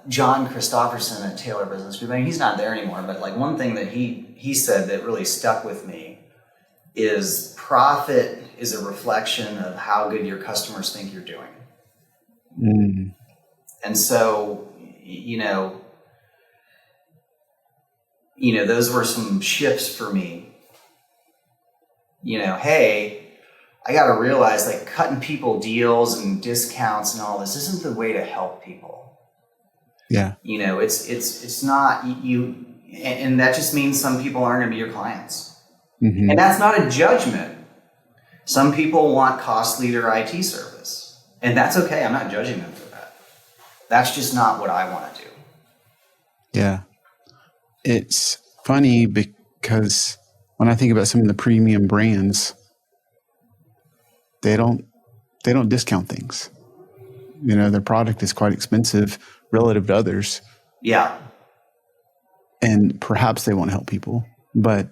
A: John Christopherson at Taylor Business Group, he's not there anymore, but like one thing that he said that really stuck with me is profit is a reflection of how good your customers think you're doing.
B: Mm.
A: And so, those were some shifts for me. Hey, I got to realize, like, cutting people deals and discounts and all this isn't the way to help people.
B: Yeah.
A: It's not you, and that just means some people aren't going to be your clients.
B: Mm-hmm.
A: And that's not a judgment. Some people want cost leader IT service, and that's okay. I'm not judging them for that. That's just not what I want to do.
B: Yeah. It's funny because when I think about some of the premium brands, they don't discount things. Their product is quite expensive relative to others.
A: Yeah.
B: And perhaps they want to help people, but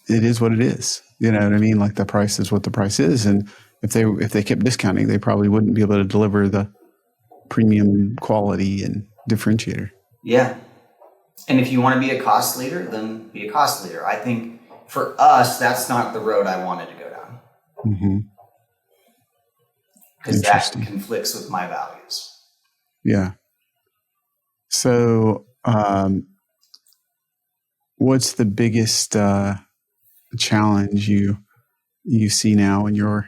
B: it is what it is. You know what I mean? Like, the price is what the price is. And if they kept discounting, they probably wouldn't be able to deliver the premium quality and differentiator.
A: Yeah. And if you want to be a cost leader, then be a cost leader. I think for us, that's not the road I wanted to go down.
B: Mm-hmm.
A: Because that conflicts with my values.
B: Yeah. So, what's the biggest challenge you see now in your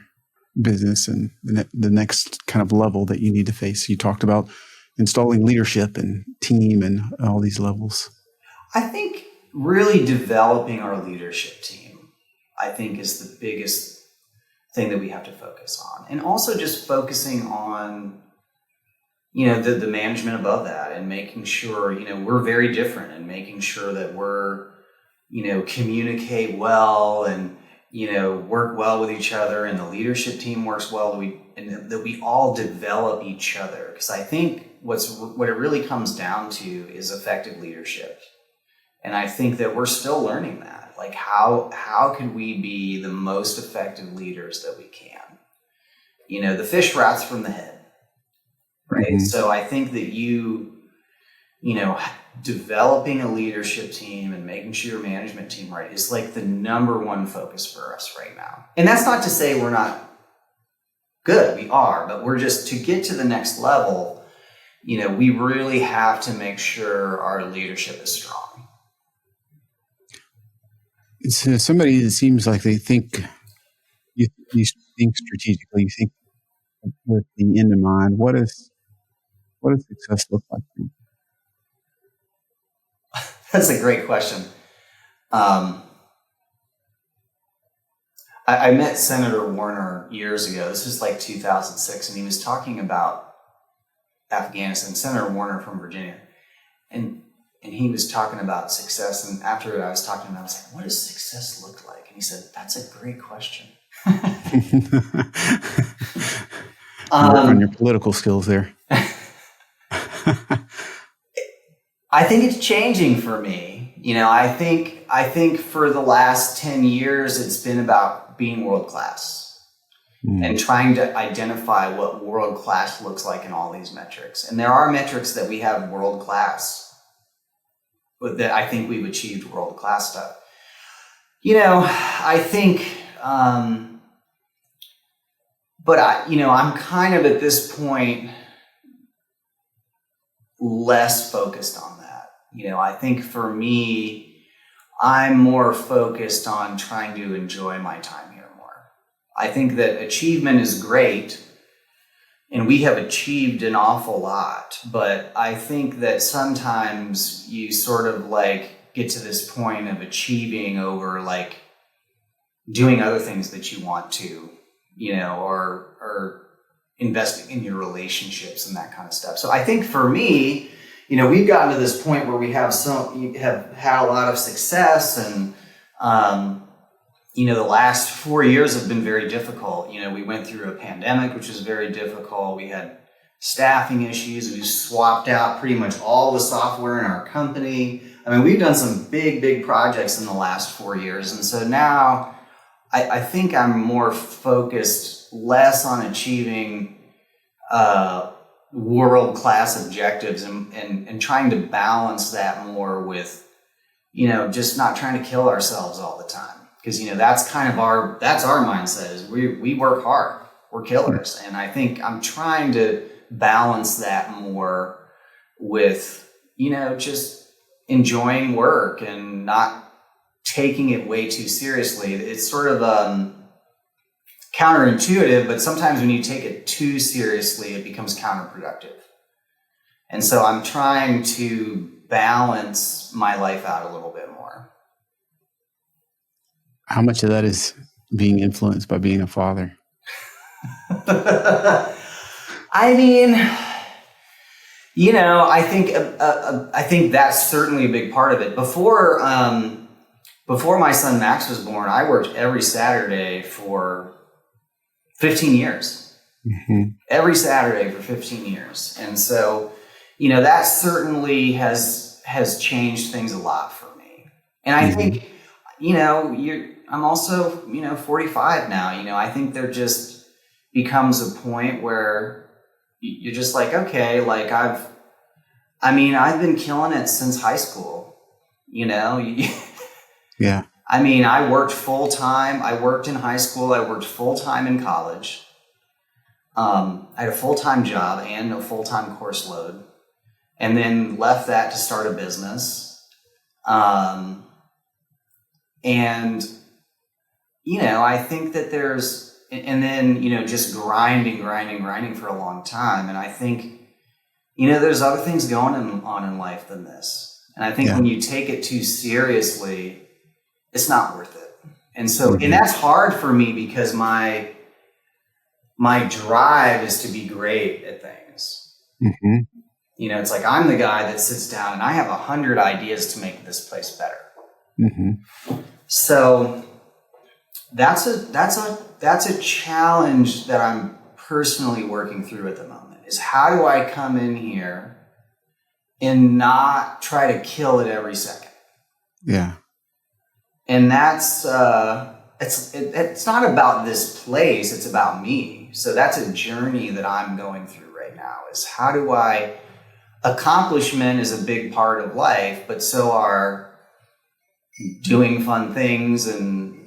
B: business and the next kind of level that you need to face? You talked about installing leadership and team and all these levels.
A: I think really developing our leadership team, I think, is the biggest thing that we have to focus on. And also just focusing on, the management above that, and making sure, we're very different, and making sure that we're, communicate well and, work well with each other, and the leadership team works well, and that we all develop each other. Because I think what it really comes down to is effective leadership. And I think that we're still learning that. Like, how can we be the most effective leaders that we can? The fish rots from the head, right?
B: Mm-hmm.
A: So I think that developing a leadership team and making sure your management team right is like the number one focus for us right now. And that's not to say we're not good. We are, but we're just, to get to the next level, we really have to make sure our leadership is strong.
B: It's somebody that seems like they think, you think strategically, you think with the end in mind. What does success look like for you?
A: That's a great question. I met Senator Warner years ago. This was like 2006, and he was talking about Afghanistan. Senator Warner from Virginia, and he was talking about success. And after I was talking to him, I was like, "What does success look like?" And he said, "That's a great question."
B: Work on your political skills there.
A: I think it's changing for me. I think for the last 10 years, it's been about being world-class and trying to identify what world-class looks like in all these metrics. And there are metrics that we have world-class, but that I think we've achieved world-class stuff. I think, but I'm kind of at this point less focused on that. I think for me, I'm more focused on trying to enjoy my time here more. I think that achievement is great, and we have achieved an awful lot, but I think that sometimes you sort of like get to this point of achieving over like doing other things that you want to, or investing in your relationships and that kind of stuff. So I think for me, we've gotten to this point where we have had a lot of success, and the last 4 years have been very difficult. We went through a pandemic, which was very difficult. We had staffing issues. We swapped out pretty much all the software in our company. We've done some big projects in the last 4 years. And so now I think I'm more focused less on achieving world-class objectives and trying to balance that more with, just not trying to kill ourselves all the time. Because, that's kind of our mindset is we work hard, we're killers. And I think I'm trying to balance that more with, just enjoying work and not taking it way too seriously. It's sort of counterintuitive, but sometimes when you take it too seriously, it becomes counterproductive. And so I'm trying to balance my life out a little bit more.
B: How much of that is being influenced by being a father?
A: I think that's certainly a big part of it. Before my son Max was born, I worked every Saturday for 15 years.
B: Mm-hmm.
A: Every Saturday for 15 years. And so, that certainly has changed things a lot for me. And I think, I'm also, 45 now. I think there just becomes a point where you're just like, okay, like I've been killing it since high school,
B: Yeah.
A: I worked full time. I worked in high school. I worked full time in college. I had a full-time job and a full-time course load, and then left that to start a business. I think that just grinding for a long time. And I think, there's other things going on in life than this. And I think when you take it too seriously, it's not worth it. And so, and that's hard for me because my drive is to be great at things.
B: Mm-hmm.
A: It's like I'm the guy that sits down and I have 100 ideas to make this place better.
B: Mm-hmm.
A: So that's a challenge that I'm personally working through at the moment, is how do I come in here and not try to kill it every second?
B: Yeah.
A: And that's it's not about this place, it's about me. So that's a journey that I'm going through right now, is how do accomplishment is a big part of life, but so are doing fun things and,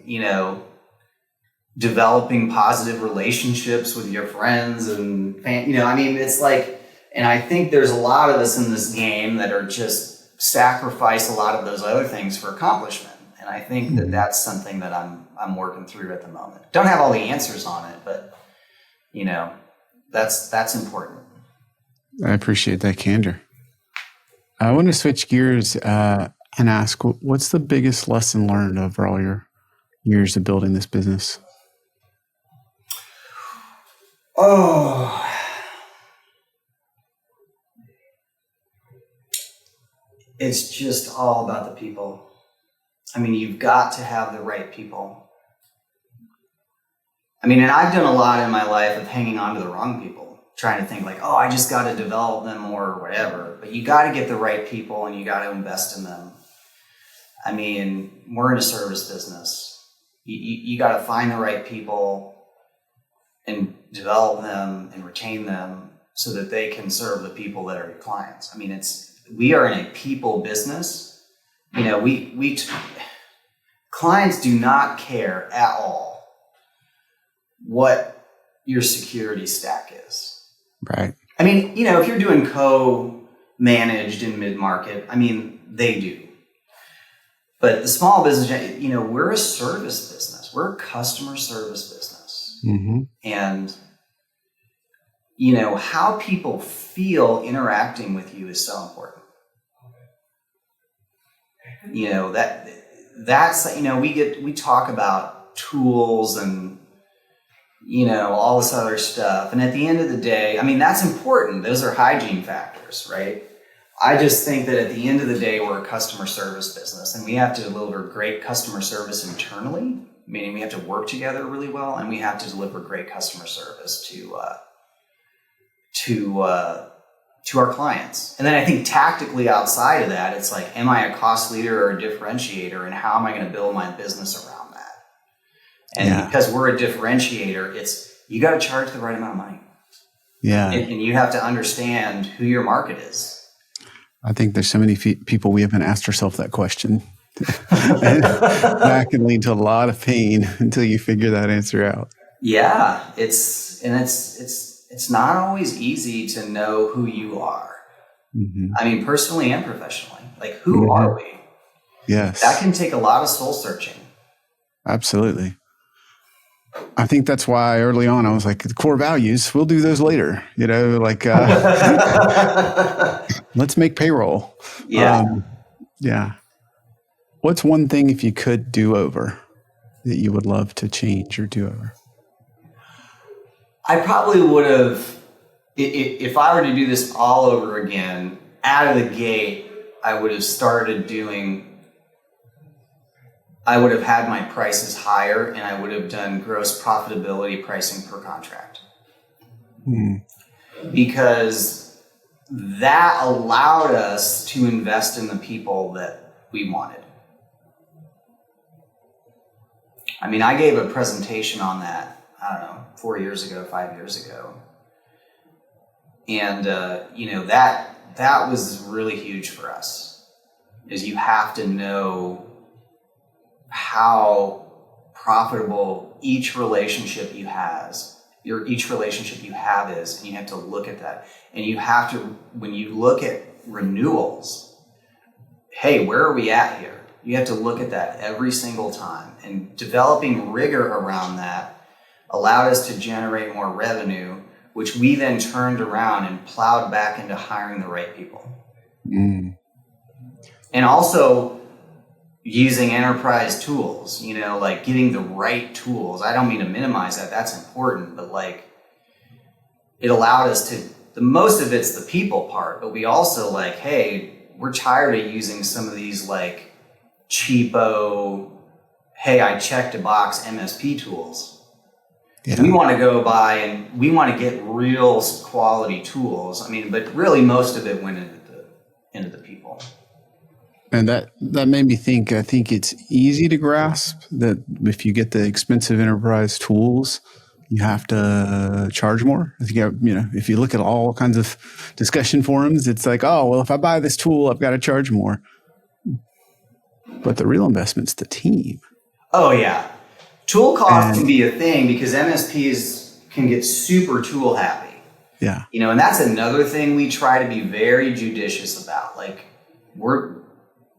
A: developing positive relationships with your friends and it's like, and I think there's a lot of us in this game that are just sacrifice a lot of those other things for accomplishment. And I think that that's something that I'm working through at the moment. Don't have all the answers on it, but that's important.
B: I appreciate that candor. I want to switch gears and ask, what's the biggest lesson learned over all your years of building this business?
A: Oh, it's just all about the people. You've got to have the right people. And I've done a lot in my life of hanging on to the wrong people, trying to think like, oh, I just got to develop them more or whatever. But you got to get the right people and you got to invest in them. We're in a service business. You got to find the right people and develop them and retain them so that they can serve the people that are your clients. We are in a people business. Clients do not care at all what your security stack is.
B: Right.
A: If you're doing co-managed in mid-market, they do. But the small business, we're a service business. We're a customer service business.
B: Mm-hmm.
A: And, how people feel interacting with you is so important. We talk about tools and, all this other stuff. And at the end of the day, that's important. Those are hygiene factors, right? I just think that at the end of the day, we're a customer service business, and we have to deliver great customer service internally, meaning we have to work together really well, and we have to deliver great customer service to our clients. And then I think tactically outside of that, it's like, am I a cost leader or a differentiator, and how am I going to build my business around that? And because we're a differentiator, it's you got to charge the right amount of money.
B: Yeah.
A: And you have to understand who your market is.
B: I think there's so many people we haven't asked ourselves that question. That can lead to a lot of pain until you figure that answer out.
A: Yeah, it's not always easy to know who you are.
B: Mm-hmm.
A: I mean, personally and professionally. Like, who are we?
B: Yes.
A: That can take a lot of soul searching.
B: Absolutely. I think that's why early on I was like, the core values, we'll do those later. Let's make payroll.
A: Yeah.
B: Yeah. What's one thing, if you could do over, that you would love to change or do over?
C: I probably would have, if I were to do this all over again, out of the gate, I would have had my prices higher, and I would have done gross profitability pricing per contract. Because that allowed us to invest in the people that we wanted. I mean, I gave a presentation on that, I don't know, 5 years ago. And, that was really huge for us, is you have to know how profitable each relationship you have is, and you have to look at that. And you have to, when you look at renewals, hey, where are we at here? You have to look at that every single time. And developing rigor around that allowed us to generate more revenue, which we then turned around and plowed back into hiring the right people. And also using enterprise tools, like getting the right tools. I don't mean to minimize that. That's important. But it allowed us to, the most of it's the people part, but we also hey, we're tired of using some of these cheapo, hey, I checked a box MSP tools. Yeah. We want to go by and we want to get real quality tools. I mean, but really most of it went into the people.
B: And that made me think, I think it's easy to grasp that if you get the expensive enterprise tools, you have to charge more. I think, if you look at all kinds of discussion forums, it's like, oh, well, if I buy this tool, I've got to charge more. But the real investment's the team.
A: Oh, yeah. Tool cost can be a thing because MSPs can get super tool happy.
B: Yeah.
A: And that's another thing we try to be very judicious about.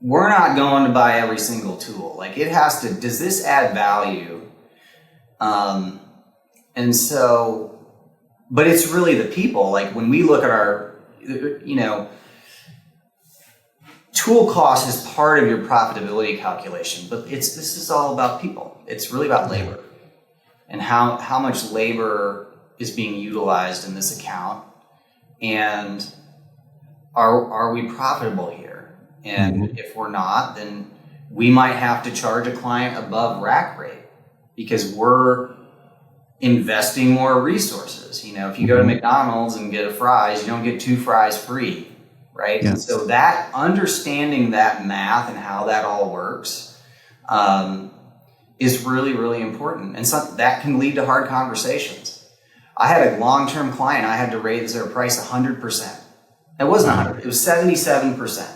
A: We're not going to buy every single tool. It has to, does this add value? And so, but it's really the people. When we look at our, tool cost is part of your profitability calculation, but this is all about people. It's really about labor and how much labor is being utilized in this account, and are we profitable here? And if we're not, then we might have to charge a client above rack rate because we're investing more resources. If you go to McDonald's and get a fries, you don't get 2 fries free, right? Yes. And so that understanding that math and how that all works is really, really important. And so that can lead to hard conversations. I had a long-term client, I had to raise their price 100%. It wasn't 100, it was 77%.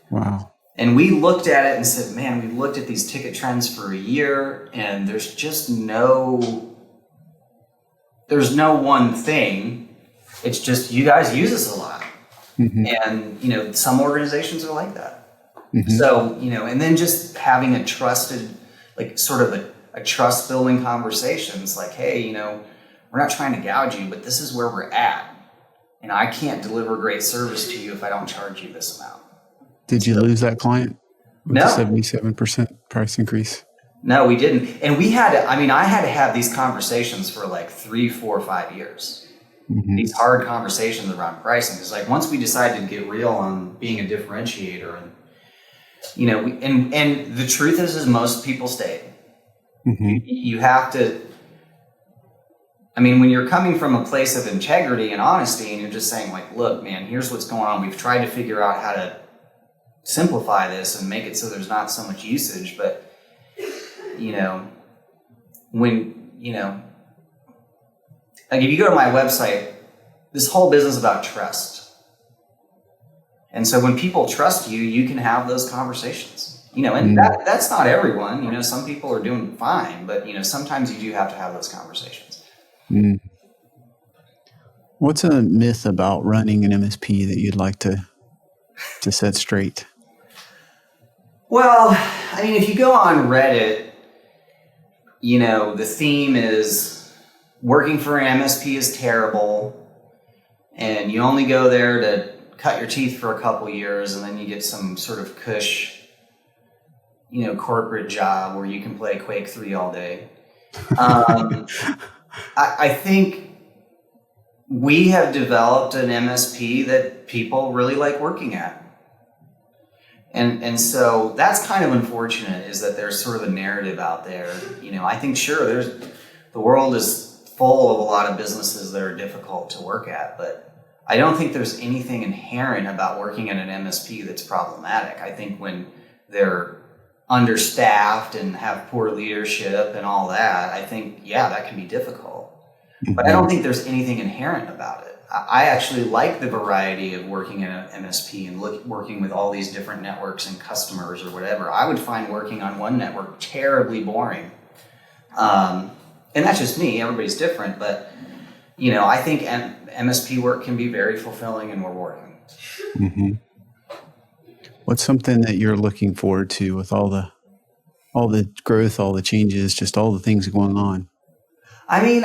A: Wow. And we looked at it and said, man, we looked at these ticket trends for a year and there's just no one thing. It's just, you guys use us a lot. And, some organizations are like that. So, and then just having a trusted, sort of a trust building conversation. It's hey, we're not trying to gouge you, but this is where we're at. And I can't deliver great service to you if I don't charge you this amount.
B: Did you lose that client with
A: no.
B: the 77% price increase?
A: No, we didn't. And I had to have these conversations for 3, 4, 5 years.
C: these hard conversations around pricing. It's like once we decided to get real on being a differentiator, and and the truth is most people stayed. You have to. I mean, when you're coming from a place of integrity and honesty, and you're just saying, like, look, man, here's what's going on. We've tried to figure out how to simplify this and make it so there's not so much usage, but like if you go to my website, this whole business is about trust. And so when people trust you, you can have those conversations, and that's not everyone, some people are doing fine, but sometimes you do have to have those conversations.
B: What's a myth about running an MSP that you'd like to set straight?
C: Well, I mean, if you go on Reddit, the theme is working for an MSP is terrible, and you only go there to cut your teeth for a couple years, and then you get some sort of cush, corporate job where you can play Quake 3 all day. I think we have developed an MSP that people really like working at. And so that's kind of unfortunate, is that there's sort of a narrative out there. I think sure the world is full of a lot of businesses that are difficult to work at, but I don't think there's anything inherent about working at an MSP that's problematic. I think when they're understaffed and have poor leadership and all that, I think, that can be difficult. But I don't think there's anything inherent about it. I actually like the variety of working at an MSP and working with all these different networks and customers or whatever. I would find working on one network terribly boring. And that's just me. Everybody's different. But, I think MSP work can be very fulfilling and rewarding.
B: What's something that you're looking forward to with all the growth, all the changes, just all the things going on?
C: I mean,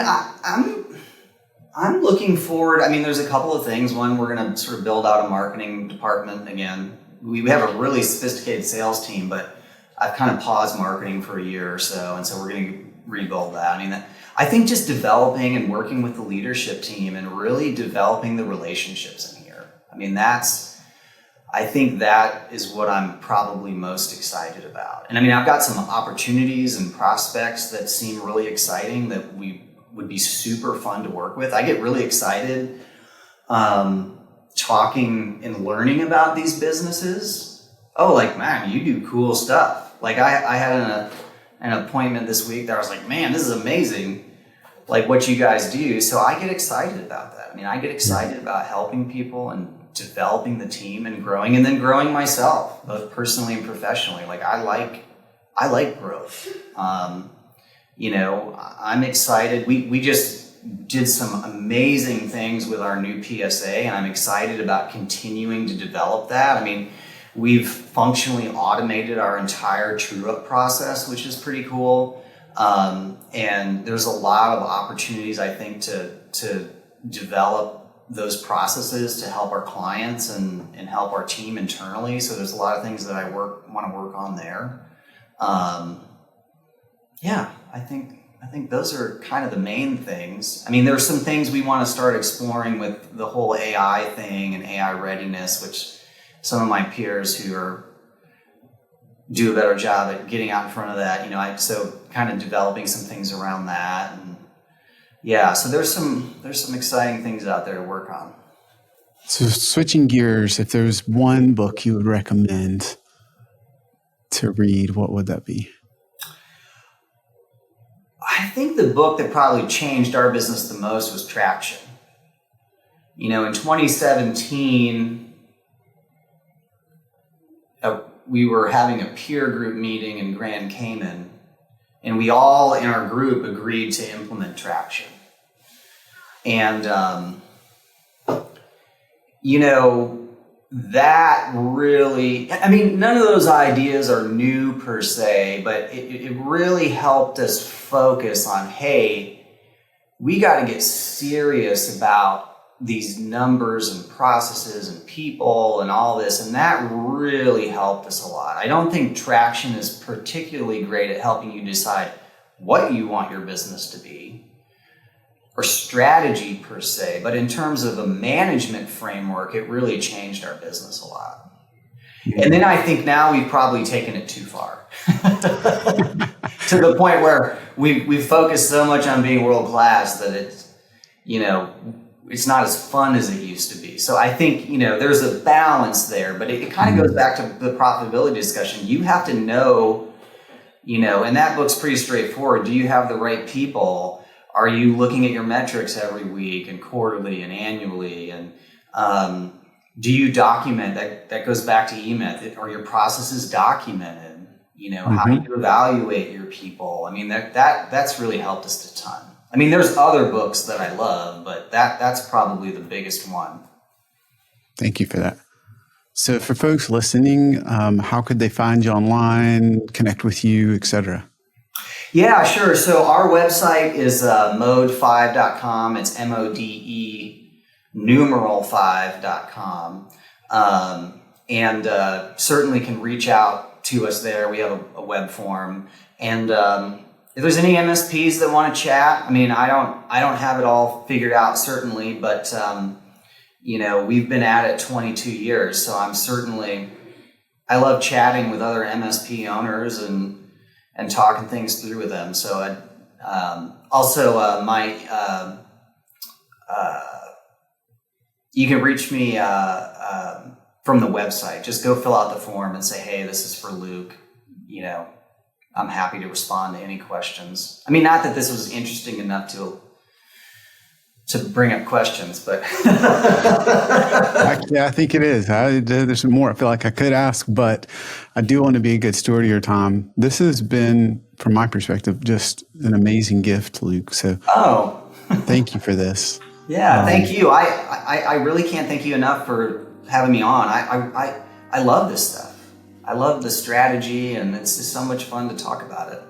C: I'm looking forward. I mean, there's a couple of things. One, we're going to sort of build out a marketing department again. We have a really sophisticated sales team, but I've kind of paused marketing for a year or so, and so we're going to rebuild that. I mean, I think just developing and working with the leadership team and really developing the relationships in here. I mean, I think that is what I'm probably most excited about. And I mean, I've got some opportunities and prospects that seem really exciting that would be super fun to work with. I get really excited talking and learning about these businesses. Oh, like, man, you do cool stuff. Like I had an appointment this week that I was like, man, this is amazing, like what you guys do. So I get excited about that. I mean, I get excited about helping people and developing the team and growing myself, both personally and professionally. Like I like growth. I'm excited. We just did some amazing things with our new PSA, and I'm excited about continuing to develop that. I mean, we've functionally automated our entire true-up process, which is pretty cool. And there's a lot of opportunities, I think, to develop those processes to help our clients and help our team internally. So there's a lot of things that I want to work on there. I think those are kind of the main things. I mean, there are some things we want to start exploring with the whole AI thing and AI readiness, which some of my peers who do a better job at getting out in front of that. So kind of developing some things around that. And so there's some exciting things out there to work on.
B: So switching gears, if there was one book you would recommend to read, what would that be?
C: I think the book that probably changed our business the most was Traction. In 2017, we were having a peer group meeting in Grand Cayman, and we all in our group agreed to implement Traction. And, that really, I mean, none of those ideas are new per se, but it really helped us focus on, hey, we got to get serious about these numbers and processes and people and all this. And that really helped us a lot. I don't think Traction is particularly great at helping you decide what you want your business to be
A: or strategy per se, but in terms of a management framework, it really changed our business a lot. And then I think now we've probably taken it too far to the point where we've focused so much on being world class that it's, it's not as fun as it used to be. So I think, there's a balance there, but it kind of goes back to the profitability discussion. You have to know, and that book's pretty straightforward. Do you have the right people? Are you looking at your metrics every week and quarterly and annually? And, do you document that goes back to EMET? Are your processes documented? How do you evaluate your people? I mean, that's really helped us a ton. I mean, there's other books that I love, but that's probably the biggest one.
B: Thank you for that. So for folks listening, how could they find you online, connect with you, etc.?
A: Yeah, sure. So our website is mode5.com. It's MODE numeral 5.com. And certainly can reach out to us there. We have a web form. And if there's any MSPs that want to chat, I mean, I don't have it all figured out certainly, but we've been at it 22 years. So I love chatting with other MSP owners and talking things through with them. So you can reach me from the website. Just go fill out the form and say, hey, this is for Luke. I'm happy to respond to any questions. I mean, not that this was interesting enough to bring up questions, but
B: Actually, I think it is. There's some more I feel like I could ask, but I do want to be a good steward of your time. This has been, from my perspective, just an amazing gift, Luke. So thank you for this.
A: Yeah, thank you. I really can't thank you enough for having me on. I love this stuff. I love the strategy, and it's just so much fun to talk about it.